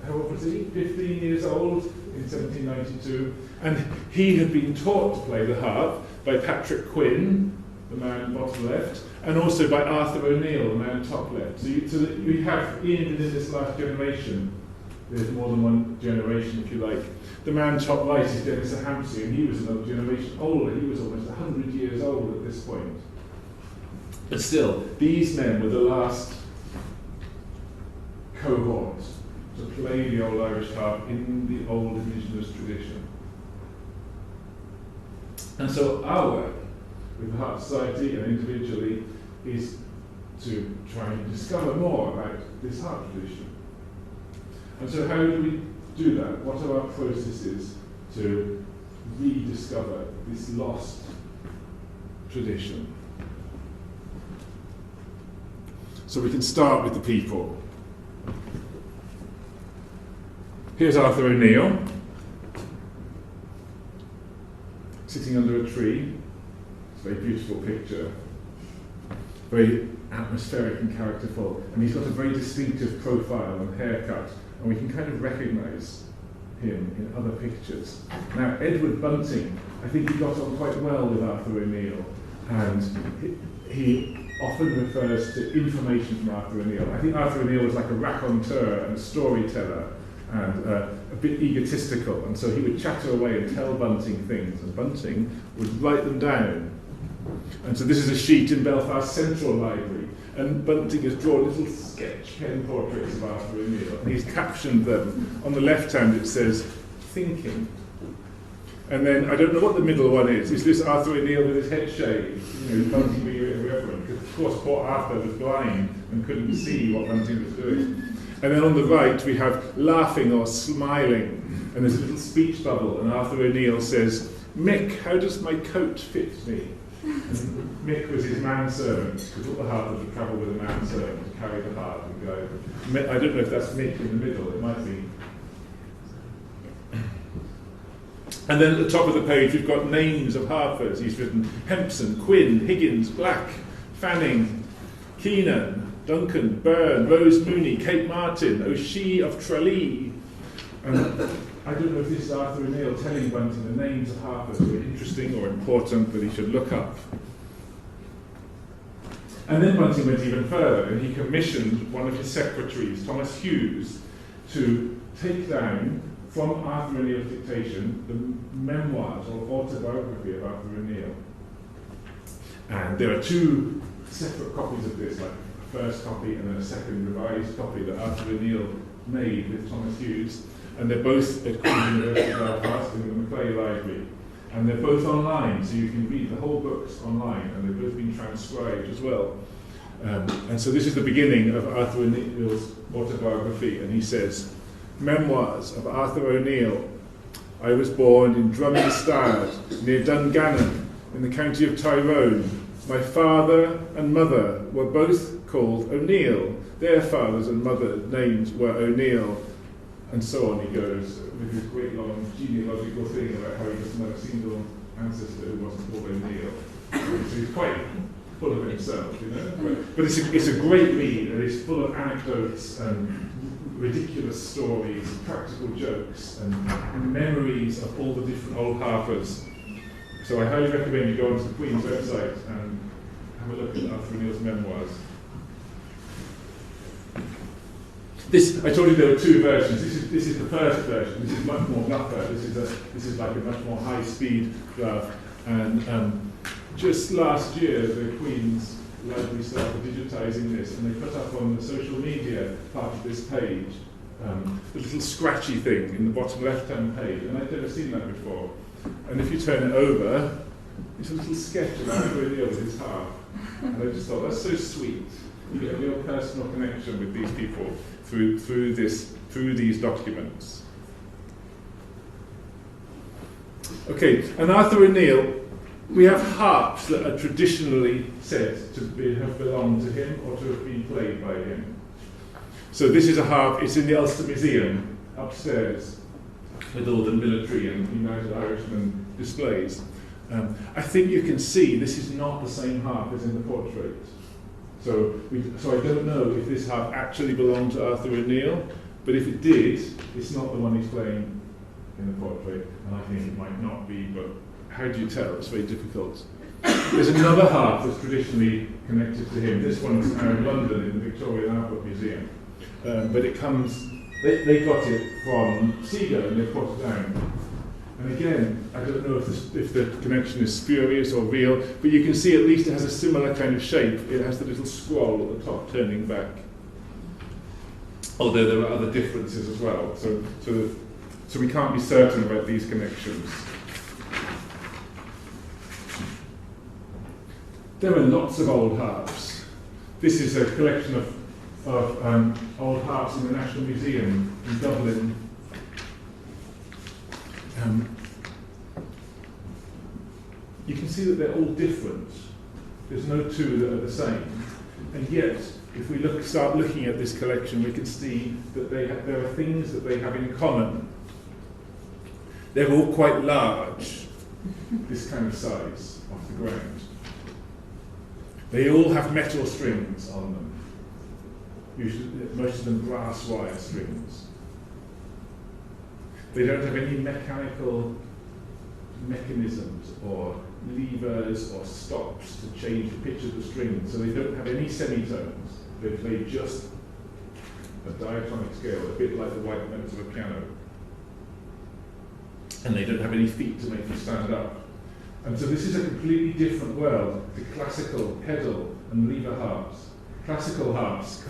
how old was he? 15 years old in 1792. And he had been taught to play the harp by Patrick Quinn, the man bottom left, and also by Arthur O'Neill, the man top left. So you have, even in this last generation, there's more than one generation, if you like. The man top right is Dennis Hampsey, and he was another generation older. He was almost 100 years old at this point. But still, these men were the last cohort to play the old Irish harp in the old indigenous tradition. And so our work with the Harp Society and individually is to try and discover more about this harp tradition. And so how do we do that? What are our processes to rediscover this lost tradition? So we can start with the people. Here's Arthur O'Neill, sitting under a tree. It's a very beautiful picture, very atmospheric and characterful, and he's got a very distinctive profile and haircut, and we can kind of recognise him in other pictures. Now, Edward Bunting, I think he got on quite well with Arthur O'Neill, and he often refers to information from Arthur O'Neill. I think Arthur O'Neill was like a raconteur and storyteller, and a bit egotistical, and so he would chatter away and tell Bunting things, and Bunting would write them down. And so this is a sheet in Belfast Central Library, and Bunting has drawn little sketch pen portraits of Arthur O'Neill, and he's captioned them. On the left hand it says, thinking. And then, I don't know what the middle one is. Is this Arthur O'Neill with his head shaved? Bunting being irreverent, because of course poor Arthur was blind and couldn't see what Bunting was doing. And then on the right we have laughing or smiling, and there's a little speech bubble, and Arthur O'Neill says, Mick, how does my coat fit me? And Mick was his manservant, because all the harpers would travel with a manservant to carry the harp and go. I don't know if that's Mick in the middle, it might be. And then at the top of the page we've got names of harpers. He's written Hempson, Quinn, Higgins, Black, Fanning, Keenan, Duncan, Byrne, Rose Mooney, Kate Martin, O'Shea of Tralee. And I don't know if this is Arthur O'Neill telling Bunting the names of harpers who are interesting or important that he should look up. And then Bunting went even further, and he commissioned one of his secretaries, Thomas Hughes, to take down from Arthur O'Neill's dictation the memoirs or autobiography of Arthur O'Neill. And there are two separate copies of this, like a first copy and then a second revised copy that Arthur O'Neill made with Thomas Hughes, and they're both at Queen's University Belfast in the Mulcahy Library. And they're both online, so you can read the whole books online, and they've both been transcribed as well. And so this is the beginning of Arthur O'Neill's autobiography, and he says, Memoirs of Arthur O'Neill. I was born in Drumminstard, near Dungannon, in the county of Tyrone. My father and mother were both called O'Neill. Their fathers and mother names were O'Neill. And so on he goes, with his great long genealogical thing about how he doesn't have a single ancestor who wasn't called O'Neill. So he's quite full of himself, you know. But it's a great read, and it's full of anecdotes and ridiculous stories, practical jokes, and memories of all the different old harpers. So I highly recommend you go onto the Queen's website and have a look at Arthur O'Neill's memoirs. This, I told you there were two versions. This is the first version. This is much more rougher. This is like a much more high-speed draft. And just last year, the Queen's Library started digitising this, and they put up on the social media part of this page the little scratchy thing in the bottom left-hand page, and I'd never seen that before. And if you turn it over, it's a little sketch of Arthur O'Neill with his harp. And I just thought, that's so sweet. You get a real personal connection with these people through these documents. Okay, and Arthur O'Neill, we have harps that are traditionally said to have belonged to him or to have been played by him. So this is a harp, it's in the Ulster Museum upstairs with all the military and United Irishmen displays. I think you can see this is not the same harp as in the portrait. So I don't know if this harp actually belonged to Arthur O'Neill, but if it did, it's not the one he's playing in the portrait, and I think it might not be, but how do you tell? It's very difficult. There's another harp that's traditionally connected to him. This one's now in London in the Victoria and Albert Museum. But it comes, they got it from Seagull and they brought it down. And again, I don't know if the connection is spurious or real, but you can see at least it has a similar kind of shape. It has the little scroll at the top turning back. Although there are other differences as well. So we can't be certain about these connections. There are lots of old harps. This is a collection of old harps in the National Museum in Dublin. You can see that they're all different. There's no two that are the same. And yet, if we start looking at this collection, we can see that there are things that they have in common. They're all quite large, this kind of size off the ground. They all have metal strings on them. Usually, most of them brass wire strings. They don't have any mechanical mechanisms or levers or stops to change the pitch of the strings, so they don't have any semitones. They play just a diatonic scale, a bit like the white notes of a piano. And they don't have any feet to make them stand up. And so this is a completely different world to classical pedal and lever harps. Classical harps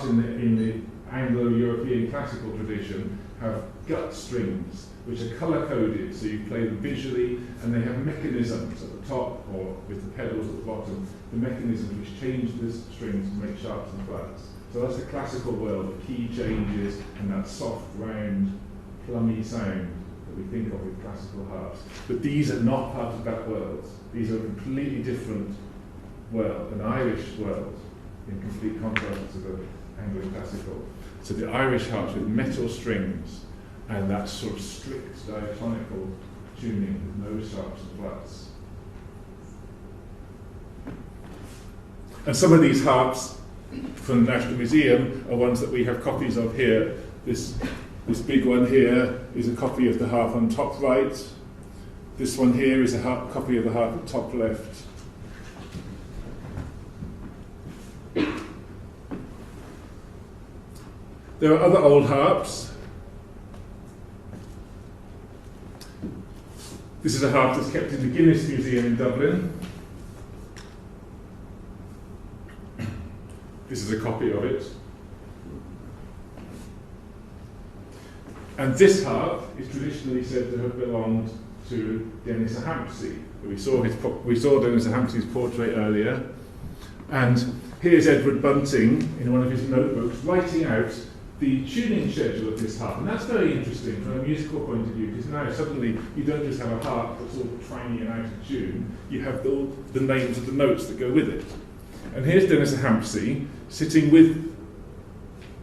in the Anglo-European classical tradition, have gut strings which are colour-coded, so you play them visually, and they have mechanisms at the top or with the pedals at the bottom, the mechanisms which change the strings to make sharps and flats. So that's the classical world, the key changes and that soft, round, plummy sound that we think of with classical harps. But these are not part of that world. These are a completely different world, an Irish world, in complete contrast to the Anglo-classical. So the Irish harps with metal strings and that sort of strict diatonical tuning with no sharps and flats. And some of these harps from the National Museum are ones that we have copies of here. This big one here is a copy of the harp on top right. This one here is a copy of the harp at top left. There are other old harps. This is a harp that's kept in the Guinness Museum in Dublin. This is a copy of it. And this harp is traditionally said to have belonged to Denise Hampsey. We saw Denise Hampsey's portrait earlier, and here's Edward Bunting in one of his notebooks writing out the tuning schedule of this harp, and that's very interesting from a musical point of view, because now suddenly you don't just have a harp that's all tiny and out of tune, you have all the names of the notes that go with it. And here's Denise Hampsey sitting with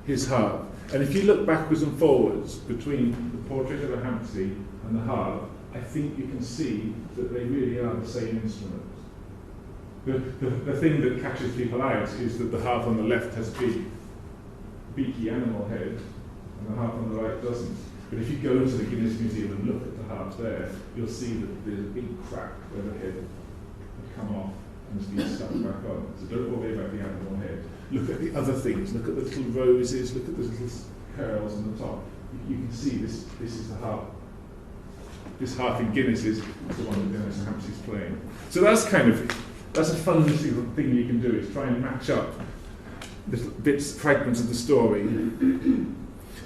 his harp, and if you look backwards and forwards between the portrait of a Hampsey and the harp, I think you can see that they really are the same instrument. The thing that catches people out is that the harp on the left has a big beaky animal head, and the harp on the right doesn't. But if you go to the Guinness Museum and look at the harps there, you'll see that there's a big crack where the head had come off and has been stuck back on. So don't worry about the animal head. Look at the other things. Look at the little roses. Look at the little curls on the top. You can see this is the harp. This harp in Guinness is the one that Denise Hampsey's playing. So that's a fun little thing you can do, is try and match up little bits, fragments of the story.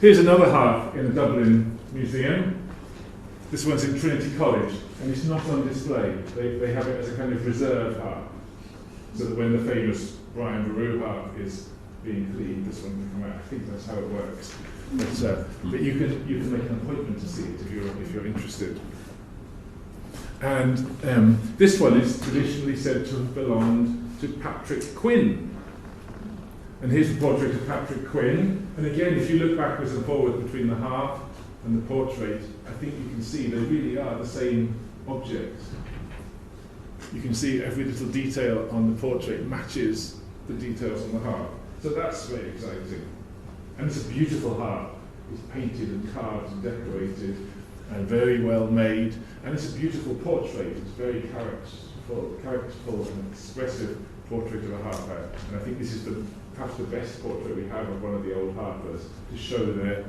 Here's another harp in the Dublin Museum. This one's in Trinity College, and it's not on display. They have it as a kind of reserve harp, so that when the famous Brian Boru harp is being cleaned, this one can come out. I think that's how it works. But you can make an appointment to see it if you're interested. And this one is traditionally said to have belonged to Patrick Quinn. And here's the portrait of Patrick Quinn. And again, if you look backwards and forwards between the harp and the portrait, I think you can see they really are the same object. You can see every little detail on the portrait matches the details on the harp. So that's very exciting. And it's a beautiful harp. It's painted and carved and decorated and very well made. And it's a beautiful portrait. It's very characterful and expressive portrait of a harper. And I think this is perhaps the best portrait we have of one of the old harpers to show their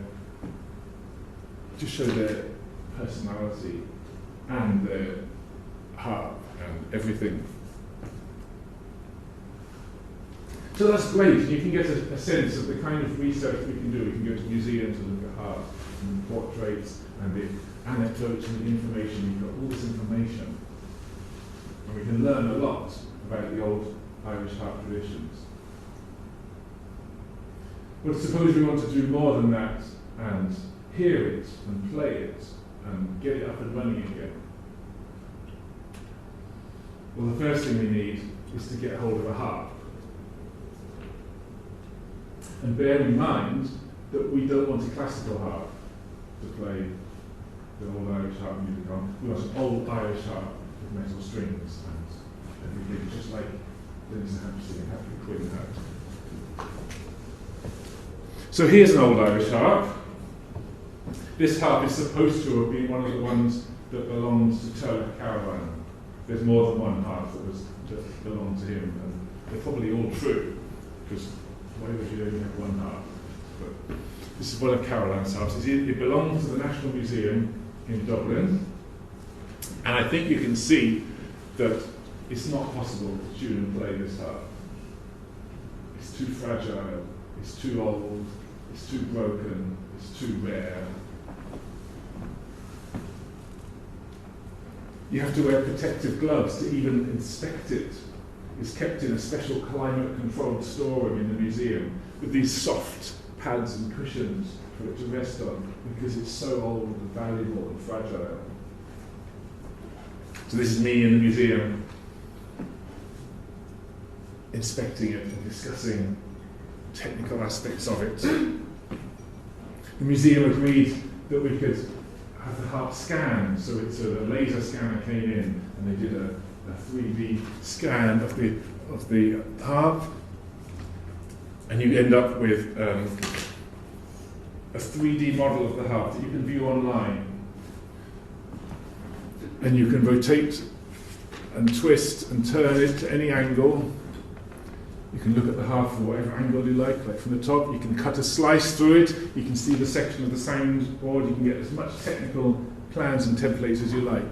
personality and their harp and everything. So that's great. You can get a sense of the kind of research we can do. We can go to museums and look at harps and portraits and the anecdotes and the information. We've got all this information. And we can learn a lot about the old Irish harp traditions. But suppose we want to do more than that and hear it and play it and get it up and running again. Well, the first thing we need is to get hold of a harp. And bear in mind that we don't want a classical harp to play the old Irish harp music on. We want an old Irish harp with metal strings and everything, just like Denise Hampsey and Patrick Quinn had. So here's an old Irish harp. This harp is supposed to have been one of the ones that belonged to Carolan. There's more than one harp that belonged to him, and they're probably all true, because why would you only have one harp? But this is one of Carolan's harps. It belongs to the National Museum in Dublin, and I think you can see that it's not possible to tune and play this harp. It's too fragile, it's too old, it's too broken, it's too rare. You have to wear protective gloves to even inspect it. It's kept in a special climate-controlled storeroom in the museum with these soft pads and cushions for it to rest on because it's so old and valuable and fragile. So this is me in the museum inspecting it and discussing technical aspects of it. The museum agreed that we could have the harp scanned, so the laser scanner came in and they did a 3D scan of the harp, and you end up with a 3D model of the harp that you can view online, and you can rotate and twist and turn it to any angle. You can look at the harp from whatever angle you like from the top. You can cut a slice through it. You can see the section of the sound board. You can get as much technical plans and templates as you like.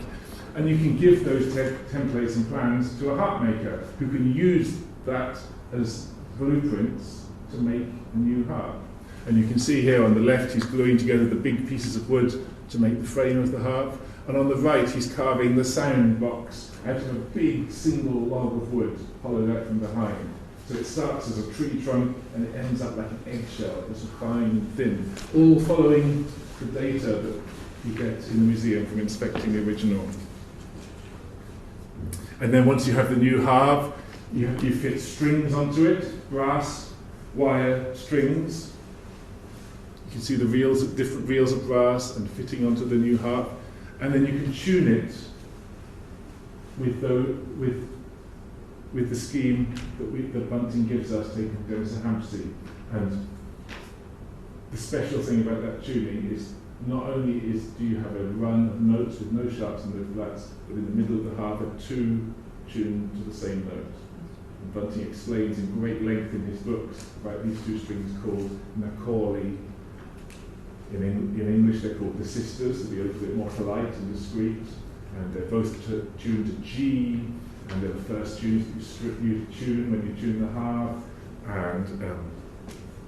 And you can give those templates and plans to a harp maker who can use that as blueprints to make a new harp. And you can see here on the left he's gluing together the big pieces of wood to make the frame of the harp. And on the right, he's carving the sound box out of a big single log of wood, hollowed out from behind. So it starts as a tree trunk and it ends up like an eggshell, it's fine and thin, all following the data that you get in the museum from inspecting the original. And then once you have the new harp, you fit strings onto it, brass, wire, strings. You can see the reels, different reels of brass and fitting onto the new harp. And then you can tune it with the scheme that Bunting gives us, taken from Dennis Hampstead. And the special thing about that tuning is not only do you have a run of notes with no sharps and no flats, but in the middle of the harp are two tuned to the same note. And Bunting explains in great length in his books about these two strings called Macaulay. In English they're called the sisters, to be a little bit more polite and discreet, and they're both tuned to G, and they're the first tunes that you tune when you tune the harp, and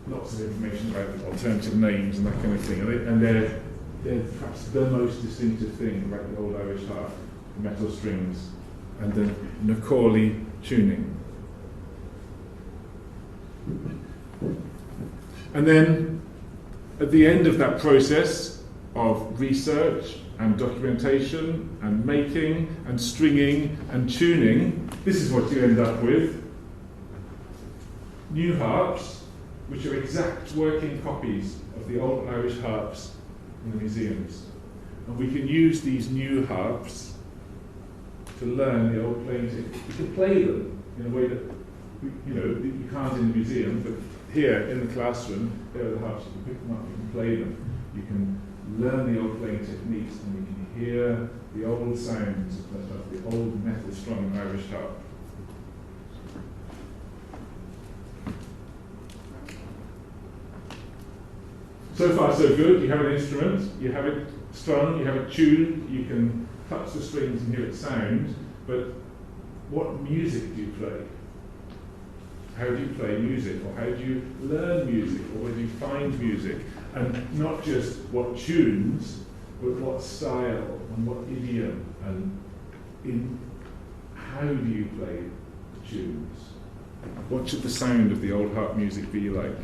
lots of information about the alternative names and that kind of thing. And they're perhaps the most distinctive thing about the old Irish harp, the metal strings, and the Macaulay tuning. And then, at the end of that process of research and documentation and making and stringing and tuning, this is what you end up with. New harps, which are exact working copies of the old Irish harps in the museums. And we can use these new harps to learn the old playing technique. You can play them in a way that you can't in the museum, but here in the classroom, there are the harps, you can pick them up, you can play them, you can learn the old playing techniques, and you can hear the old sounds of the old metal-strung Irish harp. So far so good, you have an instrument, you have it strung, you have it tuned, you can touch the strings and hear it sound, but what music do you play? How do you play music, or how do you learn music, or where do you find music? And not just what tunes, but what style, and what idiom, and how do you play the tunes? What should the sound of the old harp music be like?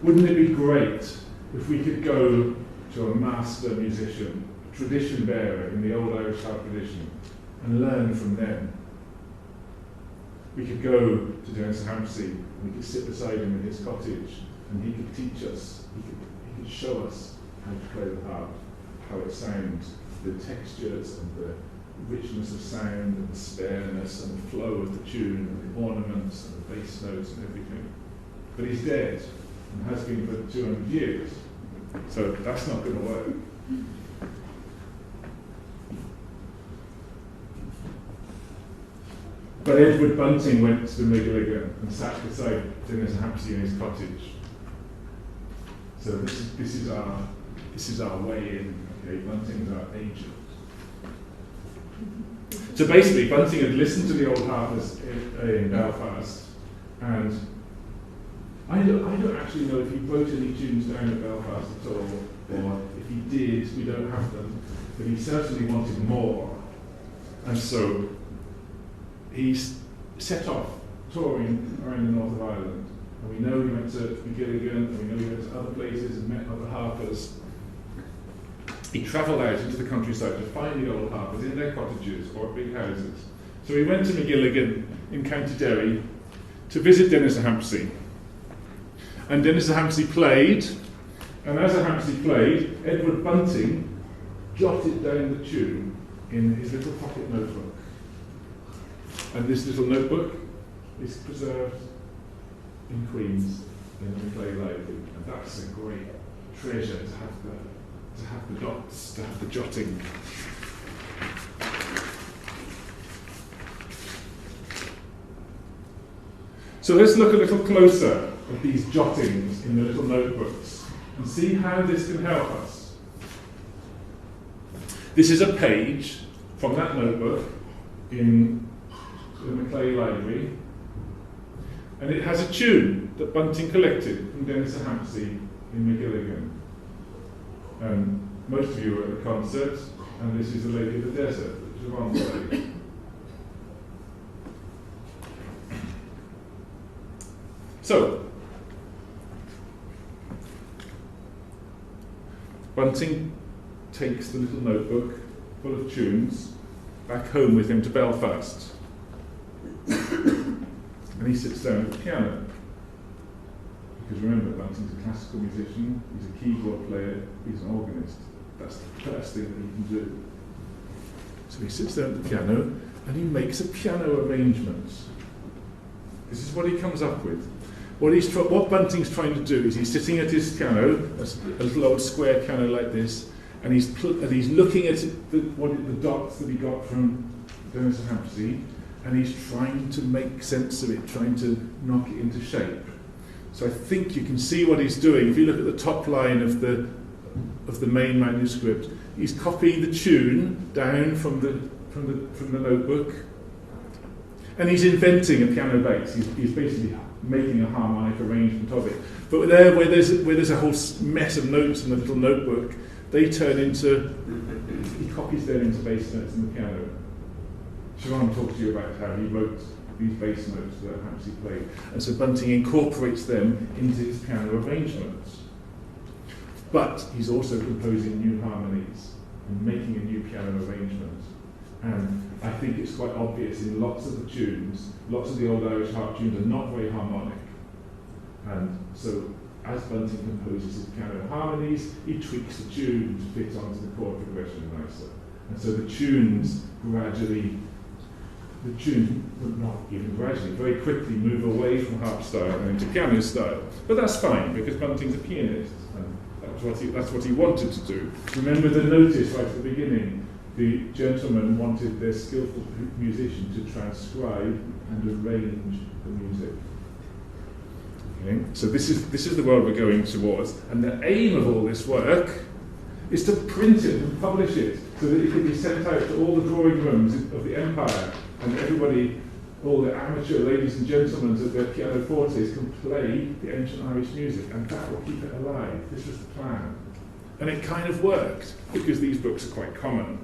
Wouldn't it be great if we could go to a master musician, a tradition bearer in the old Irish harp tradition, and learn from them? We could go to Dennis Hampstead, and we could sit beside him in his cottage, and he could teach us, he could show us how to play the harp, how it sounds, the textures and the richness of sound and the spareness and the flow of the tune and the ornaments and the bass notes and everything. But he's dead and has been for 200 years, so that's not going to work. But Edward Bunting went to Mulcahy and sat beside Dennis Hampstead in his cottage. So this is our way in. Okay, Bunting is our agent. So basically, Bunting had listened to the old harpers in Belfast, and I don't actually know if he wrote any tunes down at Belfast at all, or if he did, we don't have them. But he certainly wanted more, and so he set off touring around the north of Ireland, and we know he went to McGilligan, and we know he went to other places and met other harpers. He travelled out into the countryside to find the old harpers in their cottages or big houses. So he went to McGilligan in County Derry to visit Dennis Hampstead. And Dennis Hampstead played, and as Hampstead played, Edward Bunting jotted down the tune in his little pocket notebook. And this little notebook is preserved in Queen's in the Mulcahy Library, and that's a great treasure to have the dots, to have the jotting. So let's look a little closer at these jottings in the little notebooks and see how this can help us. This is a page from that notebook in the Mulcahy Library, and it has a tune that Bunting collected from Dennis Hampstead in McGilligan. most of you were at the concert, and this is the Lady of the Desert that Siobhán played. So, Bunting takes the little notebook full of tunes back home with him to Belfast. And he sits down at the piano. Because remember, Bunting's a classical musician, he's a keyboard player, he's an organist. That's the first thing that he can do. So he sits down at the piano and he makes a piano arrangement. This is what he comes up with. What Bunting's trying to do is he's sitting at his piano, a little old square piano like this, and he's looking at the dots that he got from Denise and Hampsey, and he's trying to make sense of it, trying to knock it into shape. So I think you can see what he's doing. If you look at the top line of the main manuscript, he's copying the tune down from the notebook, and he's inventing a piano bass. He's basically making a harmonic arrangement of it. But there, where there's a whole mess of notes in the little notebook, they turn into, he copies them into bass notes in the piano. Siobhán talked to you about how he wrote these bass notes that Hampsey played, and so Bunting incorporates them into his piano arrangements. But he's also composing new harmonies and making a new piano arrangement. And I think it's quite obvious in lots of the tunes, lots of the old Irish harp tunes are not very harmonic. And so as Bunting composes his piano harmonies, he tweaks the tune to fit onto the chord progression nicer. And so the tunes gradually, not even gradually, very quickly move away from harp style and into piano style. But that's fine, because Bunting's a pianist, and that's what he wanted to do. Remember the notice right at the beginning, the gentleman wanted their skillful musician to transcribe and arrange the music. Okay? So this is the world we're going towards, and the aim of all this work is to print it and publish it so that it can be sent out to all the drawing rooms of the empire, and everybody, all the amateur ladies and gentlemen at their pianofortes can play the ancient Irish music, and that will keep it alive. This was the plan. And it kind of worked, because these books are quite common.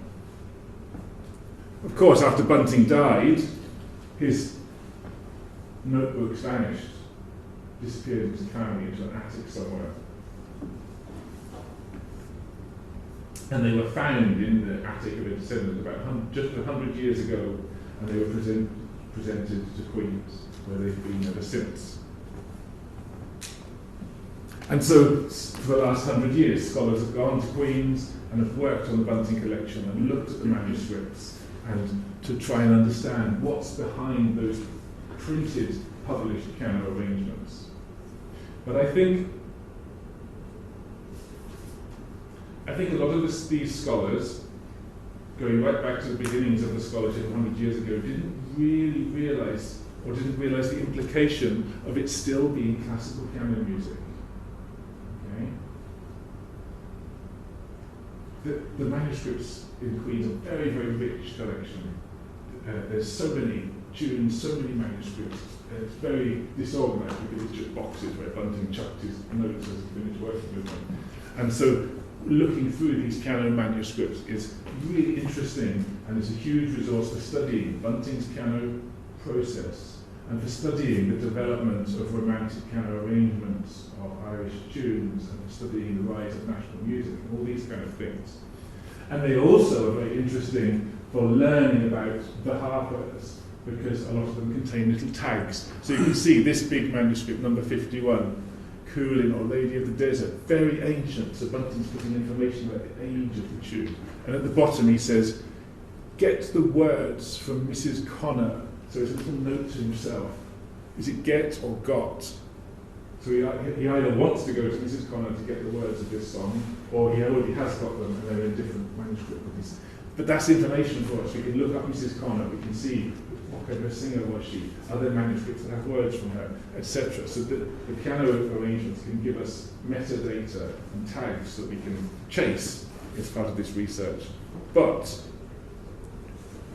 Of course, after Bunting died, his notebooks vanished, disappeared into Cleary, into an attic somewhere. And they were found in the attic of a descendant about just 100 years ago, and they were presented to Queens, where they've been ever since. And so, for the last 100 years, scholars have gone to Queens and have worked on the Bunting collection and looked at the manuscripts and to try and understand what's behind those printed, published piano arrangements. But I think a lot of these scholars, going right back to the beginnings of the scholarship 100 years ago, didn't really realise the implication of it still being classical piano music. Okay? The manuscripts in Queen's are a very, very rich collection. There's so many tunes, so many manuscripts. It's very disorganised because it's just boxes where Bunting chucked his notes as he finished working with them. And so looking through these piano manuscripts is really interesting, and it's a huge resource for studying Bunting's piano process and for studying the development of romantic piano arrangements of Irish tunes and for studying the rise of national music and all these kind of things. And they also are very interesting for learning about the Harpers, because a lot of them contain little tags. So you can see this big manuscript, number 51, Carolan or Lady of the Desert, very ancient, so Bunting's putting information about the age of the tune. And at the bottom he says, get the words from Mrs. Connor. So it's a little note to himself. Is it get or got? So he either wants to go to Mrs. Connor to get the words of this song, or he already has got them and they're in a different manuscript. But that's information for us. We can look up Mrs. Connor, we can see what kind of a singer was she, are there manuscripts that have words from her, etc. So the piano arrangements can give us metadata and tags that we can chase as part of this research. But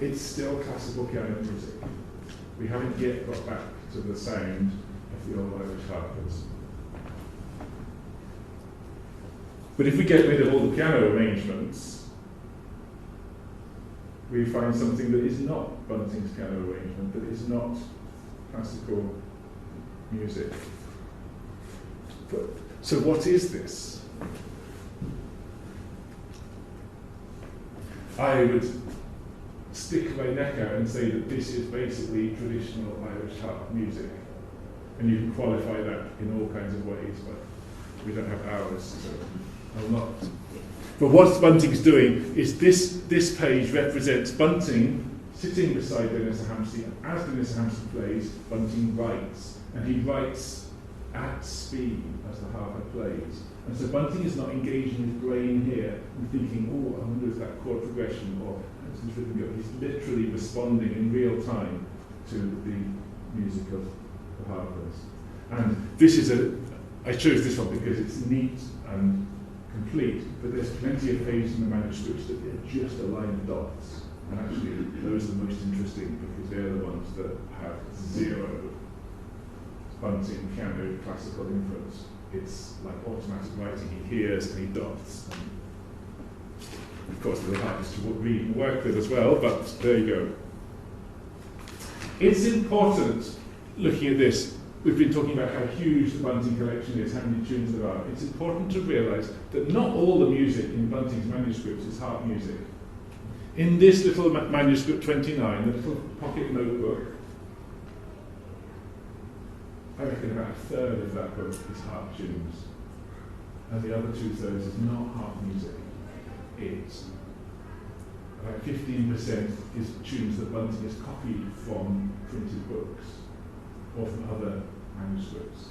it's still classical piano music. We haven't yet got back to the sound of the old Irish harpers. But if we get rid of all the piano arrangements, we find something that is not Bunting's piano arrangement, that is not classical music. So what is this? I would stick my neck out and say that this is basically traditional Irish harp music. And you can qualify that in all kinds of ways, but we don't have hours, so I'll not. But what Bunting's doing is this page represents Bunting sitting beside Denise Hampstead. As Denise Hampstead plays, Bunting writes, and he writes at speed as the harper plays. And so Bunting is not engaging his brain here and thinking, oh, I wonder if that chord progression or Hampstead's rhythm go. He's literally responding in real time to the music of the harpers. And this is I chose this one because it's neat and complete, but there's plenty of pages in the manuscripts that are just a line of dots. And actually, those are the most interesting because they're the ones that have zero Bunting piano classical influence. It's like automatic writing. He hears and he dots. And of course, there are harpists to read and work with as well, but there you go. It's important, looking at this, we've been talking about how huge the Bunting collection is, how many tunes there are. It's important to realise that not all the music in Bunting's manuscripts is harp music. In this little manuscript 29, the little pocket notebook, I reckon about a third of that book is harp tunes, and the other 2/3 is not harp music. It's about 15% is tunes that Bunting has copied from printed books or from other manuscripts.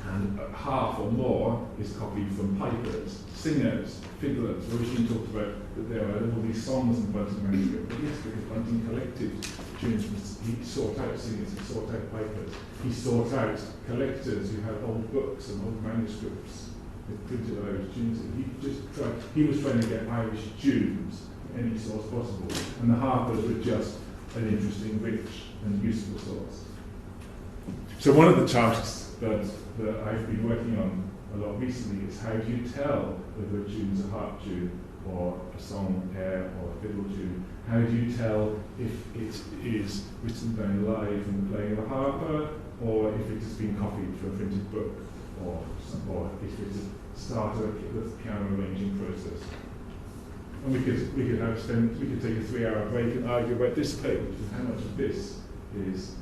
And half or more is copied from pipers, singers, fiddlers. Roisin talked about that there are all these songs in Bunting manuscript. But yes, because Bunting collected tunes, he sought out singers, he sought out pipers, he sought out collectors who had old books and old manuscripts with printed Irish tunes. He was trying to get Irish tunes in any source possible. And the harpers were just an interesting, rich and useful source. So one of the tasks that I've been working on a lot recently is how do you tell whether a tune's a harp tune or a song, air, or a fiddle tune? How do you tell if it is written down live from the playing of a harper, or if it has been copied from a printed book, or if it's a start of the piano arranging process? And we could take a 3-hour break and argue about this page and how much of this is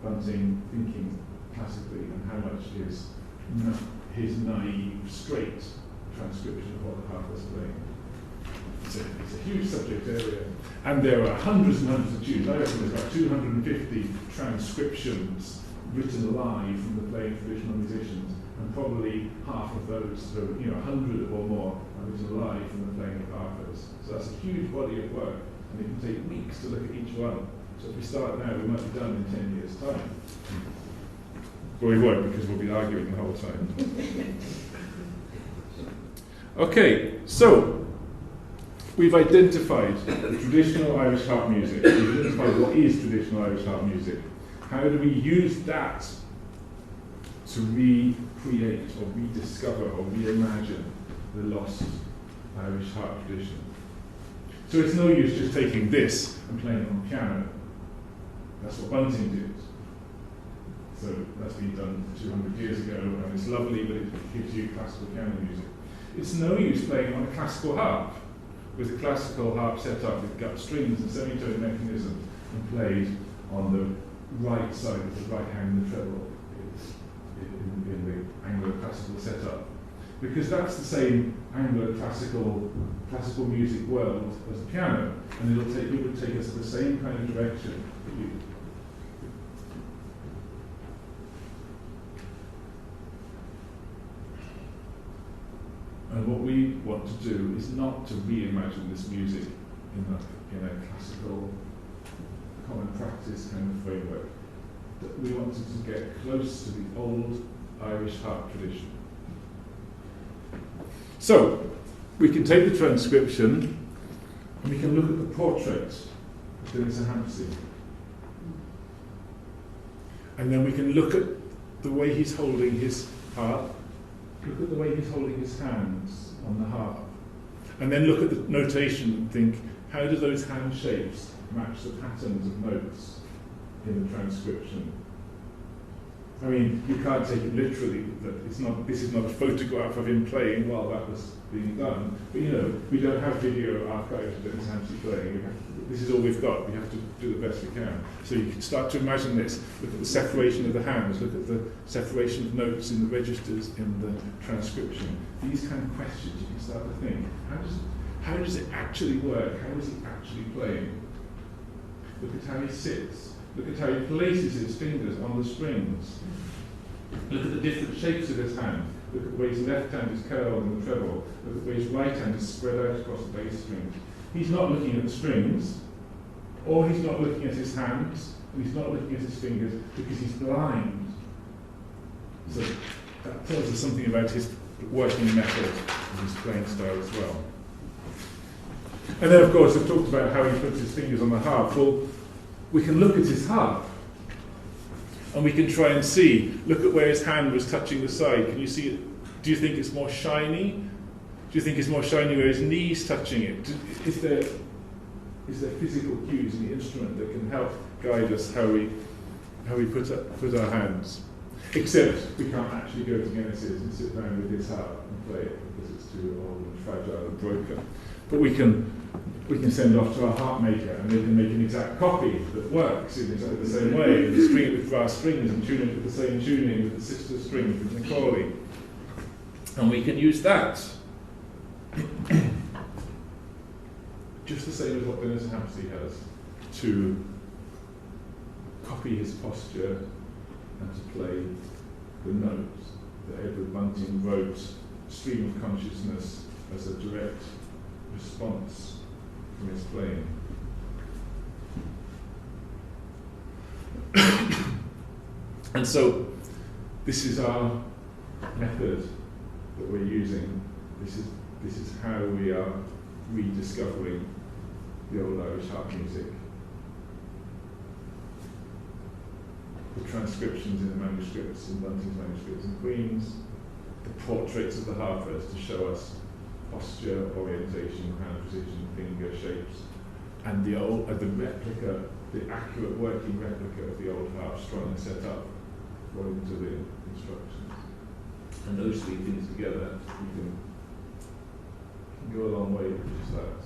Bunting thinking classically and how much is his naive, straight transcription of what the harpers playing. It's a huge subject area. And there are hundreds and hundreds of tunes. I reckon there's about 250 transcriptions written live from the playing traditional musicians, and probably half of those, so 100 or more, are written live from the playing of harpers. So that's a huge body of work, and it can take weeks to look at each one. So if we start now, we might be done in 10 years' time. Well, we won't, because we'll be arguing the whole time. Okay, so we've identified traditional Irish harp music. We've identified what is traditional Irish harp music. How do we use that to recreate or rediscover or reimagine the lost Irish harp tradition? So it's no use just taking this and playing it on the piano. That's what Bunting did. So that's been done 200 years ago, and it's lovely, but it gives you classical piano music. It's no use playing on a classical harp, with a classical harp set up with gut strings and semitone mechanism, and played on the right side of the right hand of the treble in the Anglo-classical setup. Because that's the same Anglo-classical music world as the piano, and it would take us the same kind of direction that you. And what we want to do is not to reimagine this music in a classical common practice kind of framework. We wanted to get close to the old Irish harp tradition. So, we can take the transcription and we can look at the portrait of Denise Hampstead. And then we can look at the way he's holding his harp Look at the way he's holding his hands on the harp. And then look at the notation and think, how do those hand shapes match the patterns of notes in the transcription? I mean, you can't take it literally, that this is not a photograph of him playing while that was being done. But you know, we don't have video archived of Denise actually playing. This is all we've got. We have to do the best we can. So you can start to imagine this. Look at the separation of the hands. Look at the separation of notes in the registers in the transcription. These kind of questions you can start to think. How does it actually work? How is he actually playing? Look at how he sits. Look at how he places his fingers on the strings. Look at the different shapes of his hand. Look at the way his left hand is curled in the treble. Look at the way his right hand is spread out across the bass strings. He's not looking at the strings, or he's not looking at his hands, and he's not looking at his fingers because he's blind. So that tells us something about his working method and his playing style as well. And then, of course, I've talked about how he puts his fingers on the harp. Well, we can look at his harp and we can try and see, look at where his hand was touching the side. Can you see it? Do you think it's more shiny? Do you think it's more shiny where his knee's touching it? Is there physical cues in the instrument that can help guide us how we put our hands? Except we can't actually go to Genesis and sit down with his harp and play it because it's too old and fragile and broken. But we can send it off to our harp maker and they can make an exact copy that works in exactly the same way, and string it with brass strings and tune it with the same tuning with the sister string from Macaulay. And we can use that. Just the same as what Denise has, to copy his posture and to play the notes that Edward Bunting wrote, Stream of Consciousness, as a direct response from his playing. And so this is our method that we're using. This is how we are rediscovering the old Irish harp music. The transcriptions in the manuscripts, in Bunting's manuscripts in Queen's, the portraits of the harpers to show us posture, orientation, hand position, finger shapes, and the replica, the accurate working replica of the old harp strung and set up according to the instructions. And those three things together, we can go a long way with just that.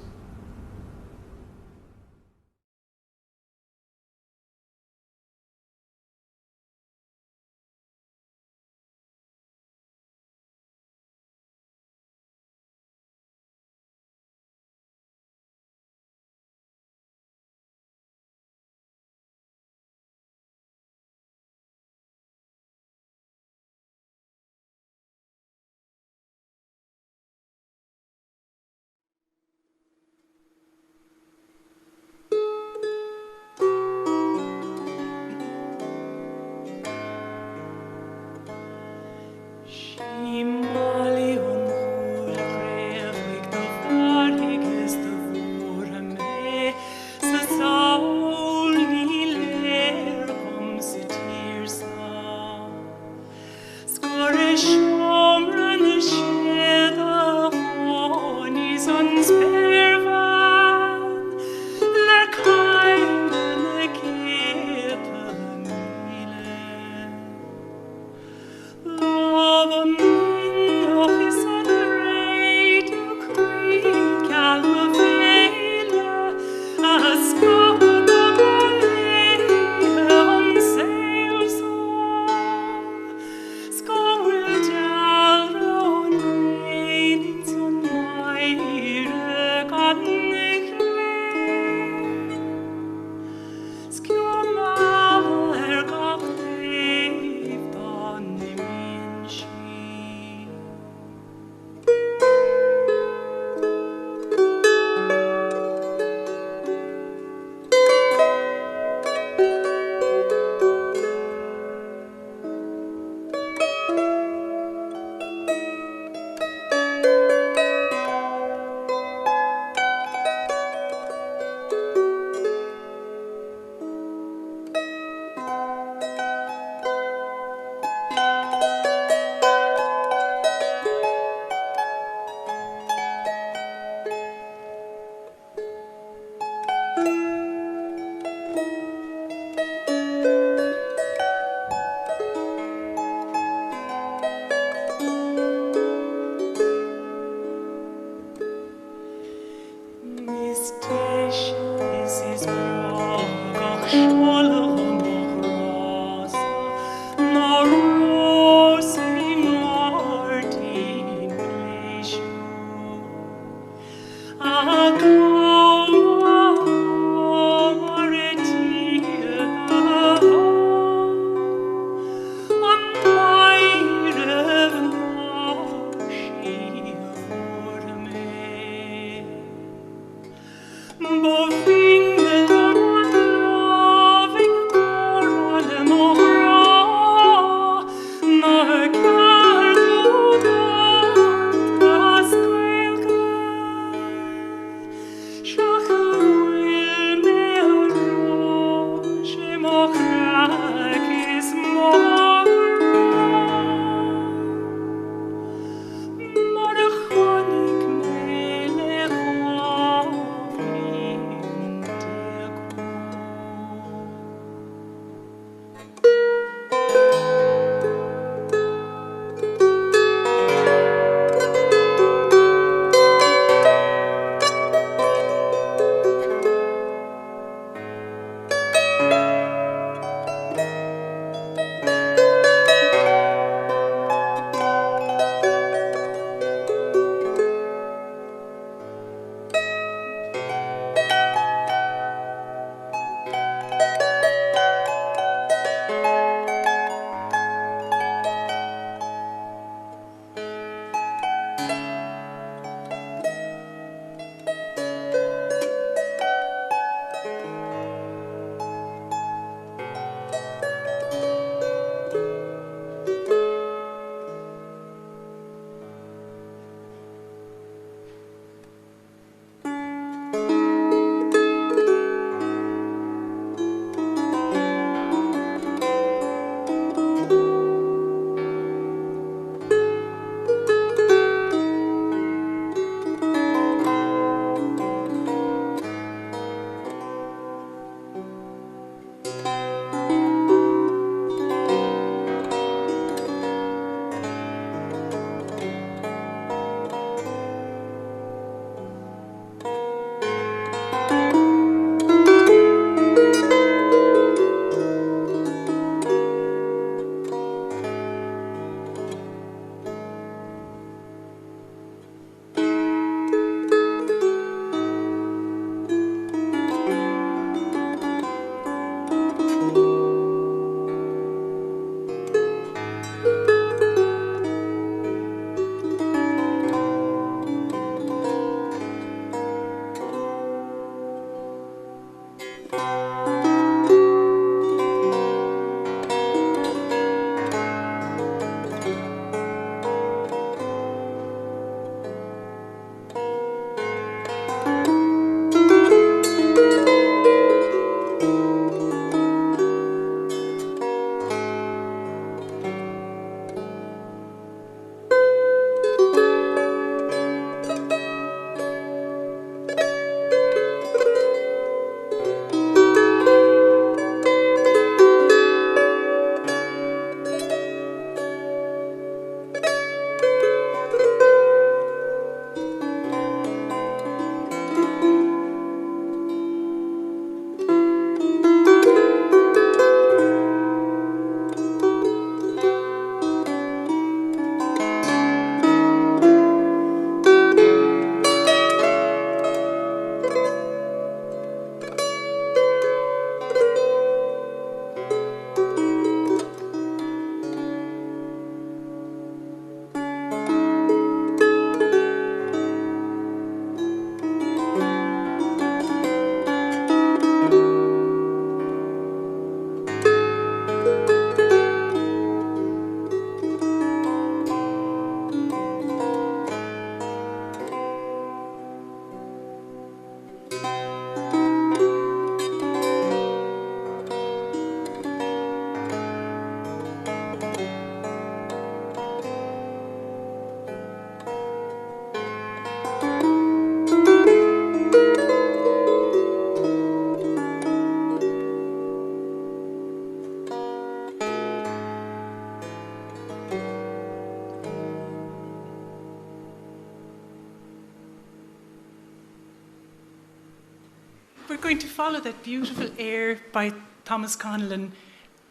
We're going to follow that beautiful air by Thomas Connellan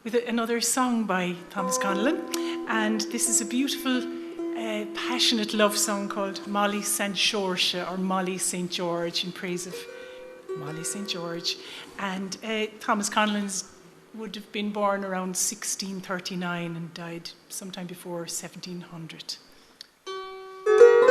with another song by Thomas Connellan. And this is a beautiful, passionate love song called Molly St. George, or Molly St. George, in praise of Molly St. George. And Thomas Connellan would have been born around 1639 and died sometime before 1700. Take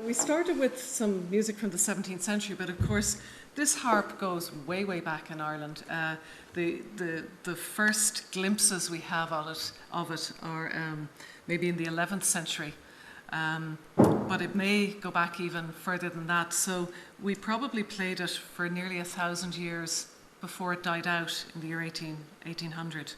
We started with some music from the 17th century, but of course this harp goes way, way back in Ireland. The first glimpses we have of it are maybe in the 11th century, but it may go back even further than that. So we probably played it for nearly 1,000 years before it died out in the year 1800.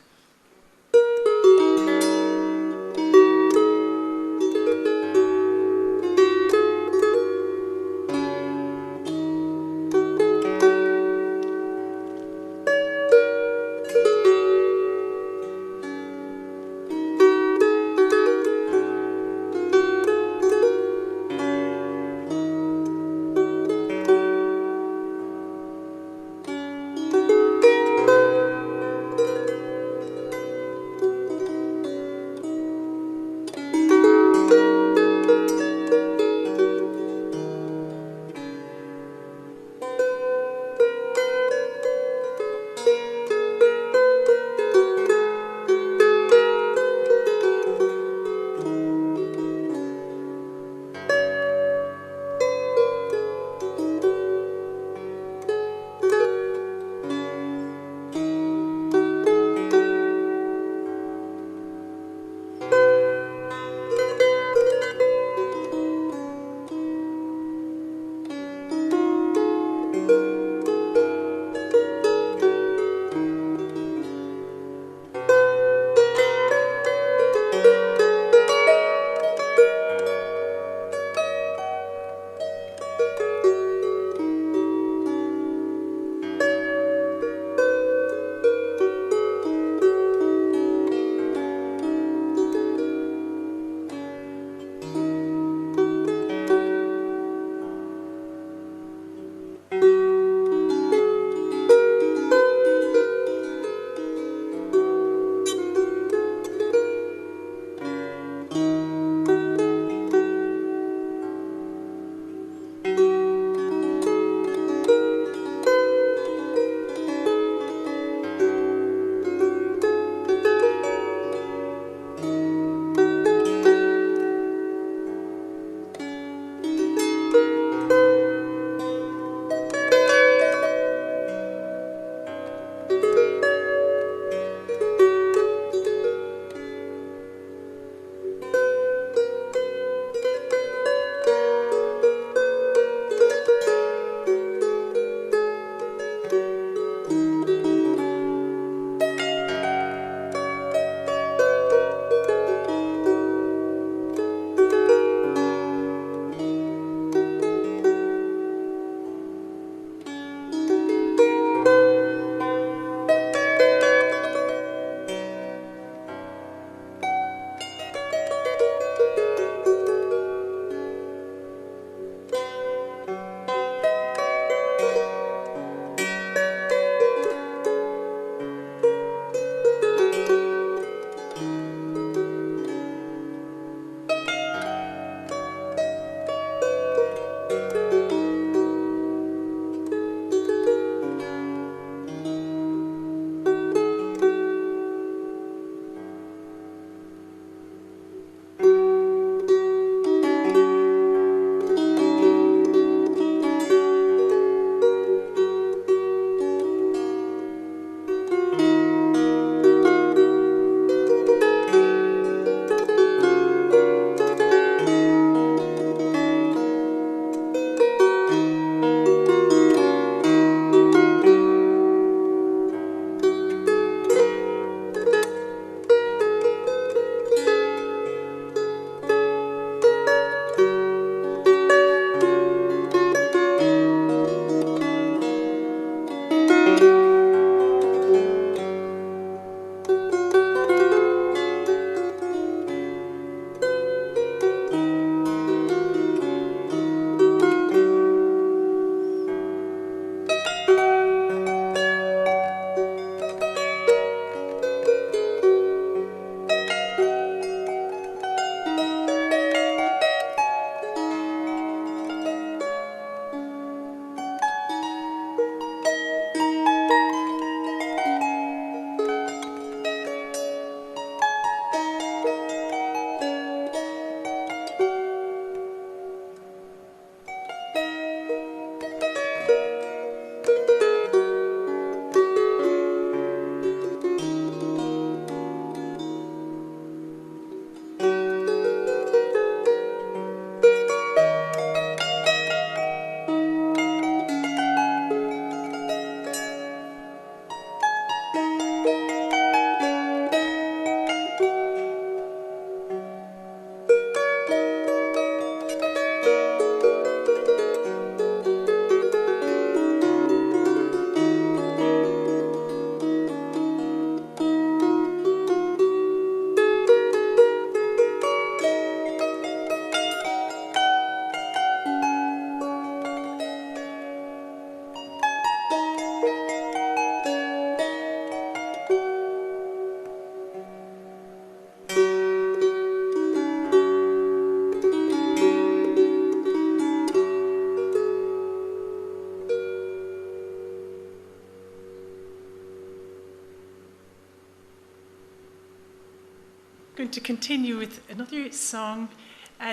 going to continue with another song.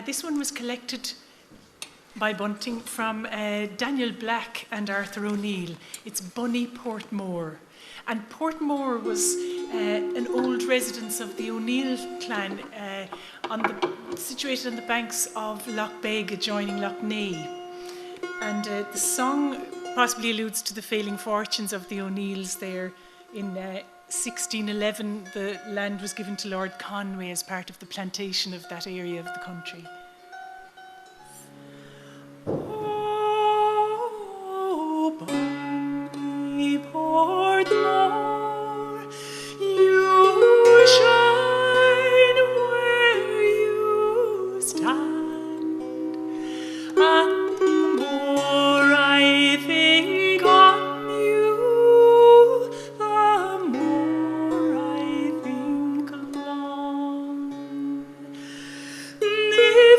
This one was collected by Bunting from Daniel Black and Arthur O'Neill. It's Bunny Portmore. And Portmore was an old residence of the O'Neill clan situated on the banks of Lough Beg adjoining Lough Neagh. And the song possibly alludes to the failing fortunes of the O'Neills there. In 1611, the land was given to Lord Conway as part of the plantation of that area of the country. Oh, Bunny Portmore, you shine where you stand, and the more I think on you, the more I think along. If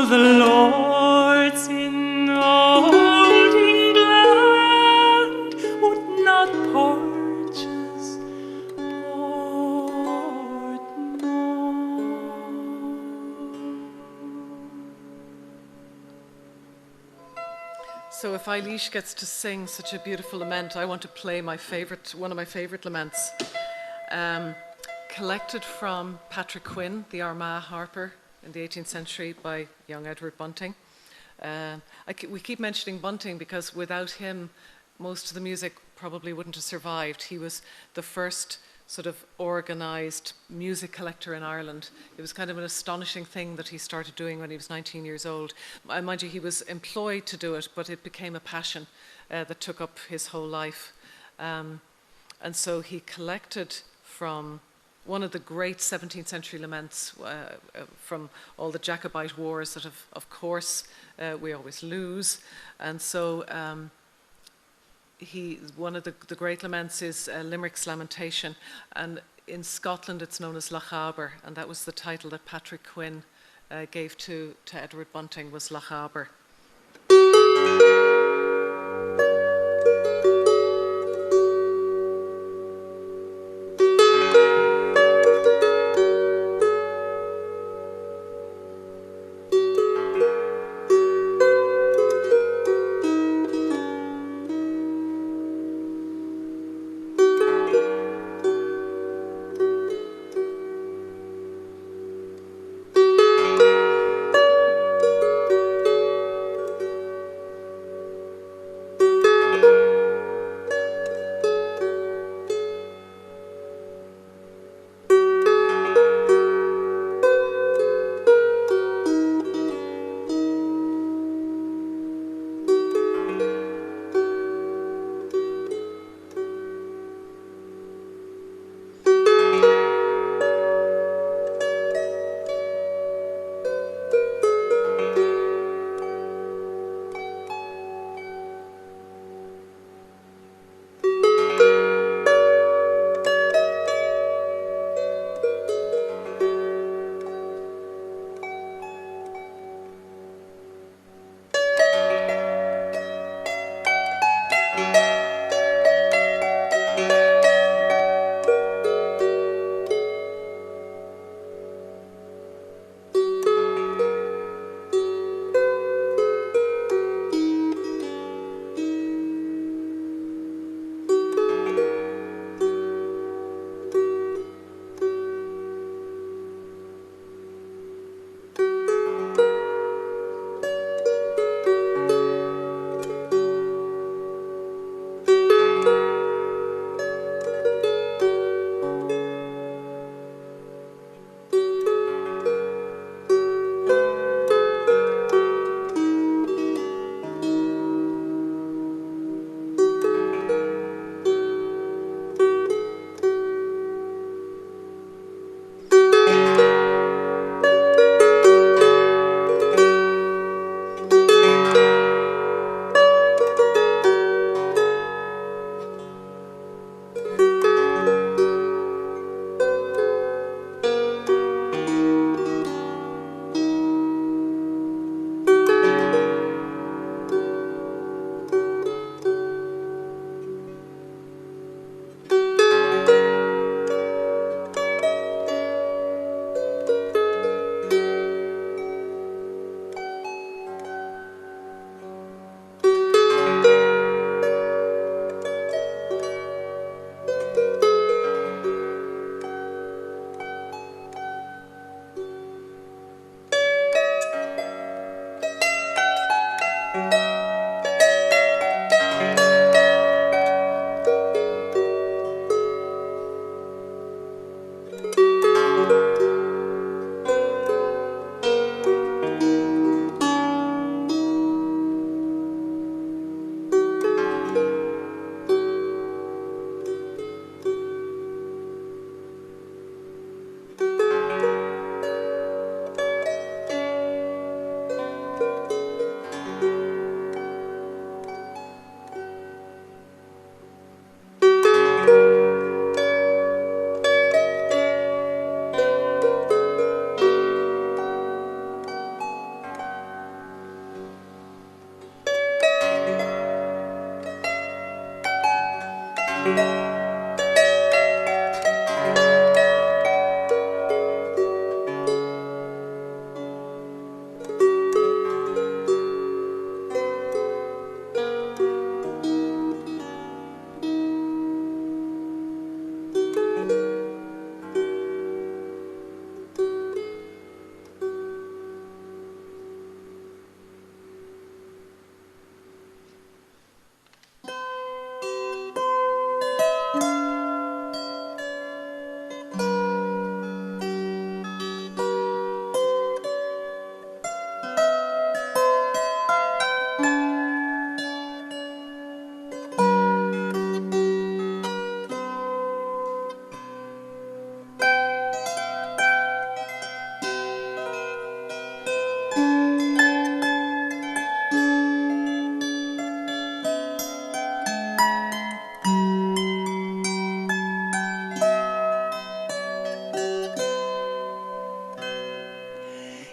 all the lords in old England would not purchase Portmore. So if Eibhlís gets to sing such a beautiful lament, I want to play one of my favourite laments, collected from Patrick Quinn, the Armagh harper in the 18th century by young Edward Bunting. We keep mentioning Bunting because without him, most of the music probably wouldn't have survived. He was the first sort of organised music collector in Ireland. It was kind of an astonishing thing that he started doing when he was 19 years old. Mind you, he was employed to do it, but it became a passion that took up his whole life. And so he collected from one of the great 17th century laments from all the Jacobite wars that, of course, we always lose. And so one of the great laments is Limerick's Lamentation, and in Scotland it's known as Lochaber, and that was the title that Patrick Quinn gave to Edward Bunting, was Lochaber.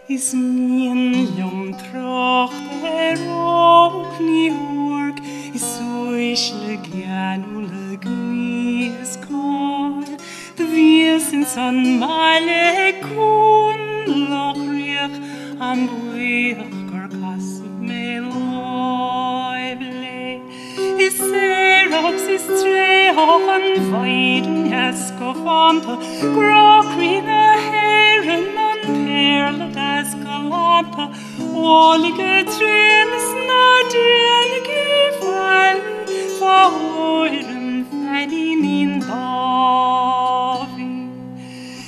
Is mian liom trocht ook nie hoork, is soisle ganule gnies kar, de wiesens an male koen loch riech am buich karkas me loible. Is serox is trehoch an weiden heskofante, grokrine heren an perle Escalanta, olige trenes na delige fall, verhoren fedin in bavi.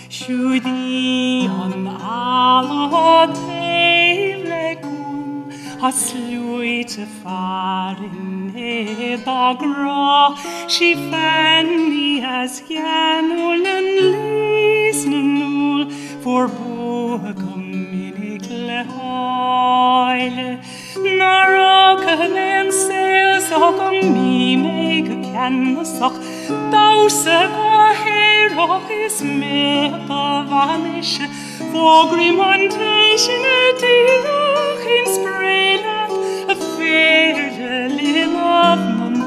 Shudi an alla tevle kun, has luite farin edagra, she fanny as janulen lisnenul, for bohecum Heile, Naroka men sails och mi mega kännesach, dausa och heroch is med på vanische, vågrimontation tiloch insprelat, a fair lilla man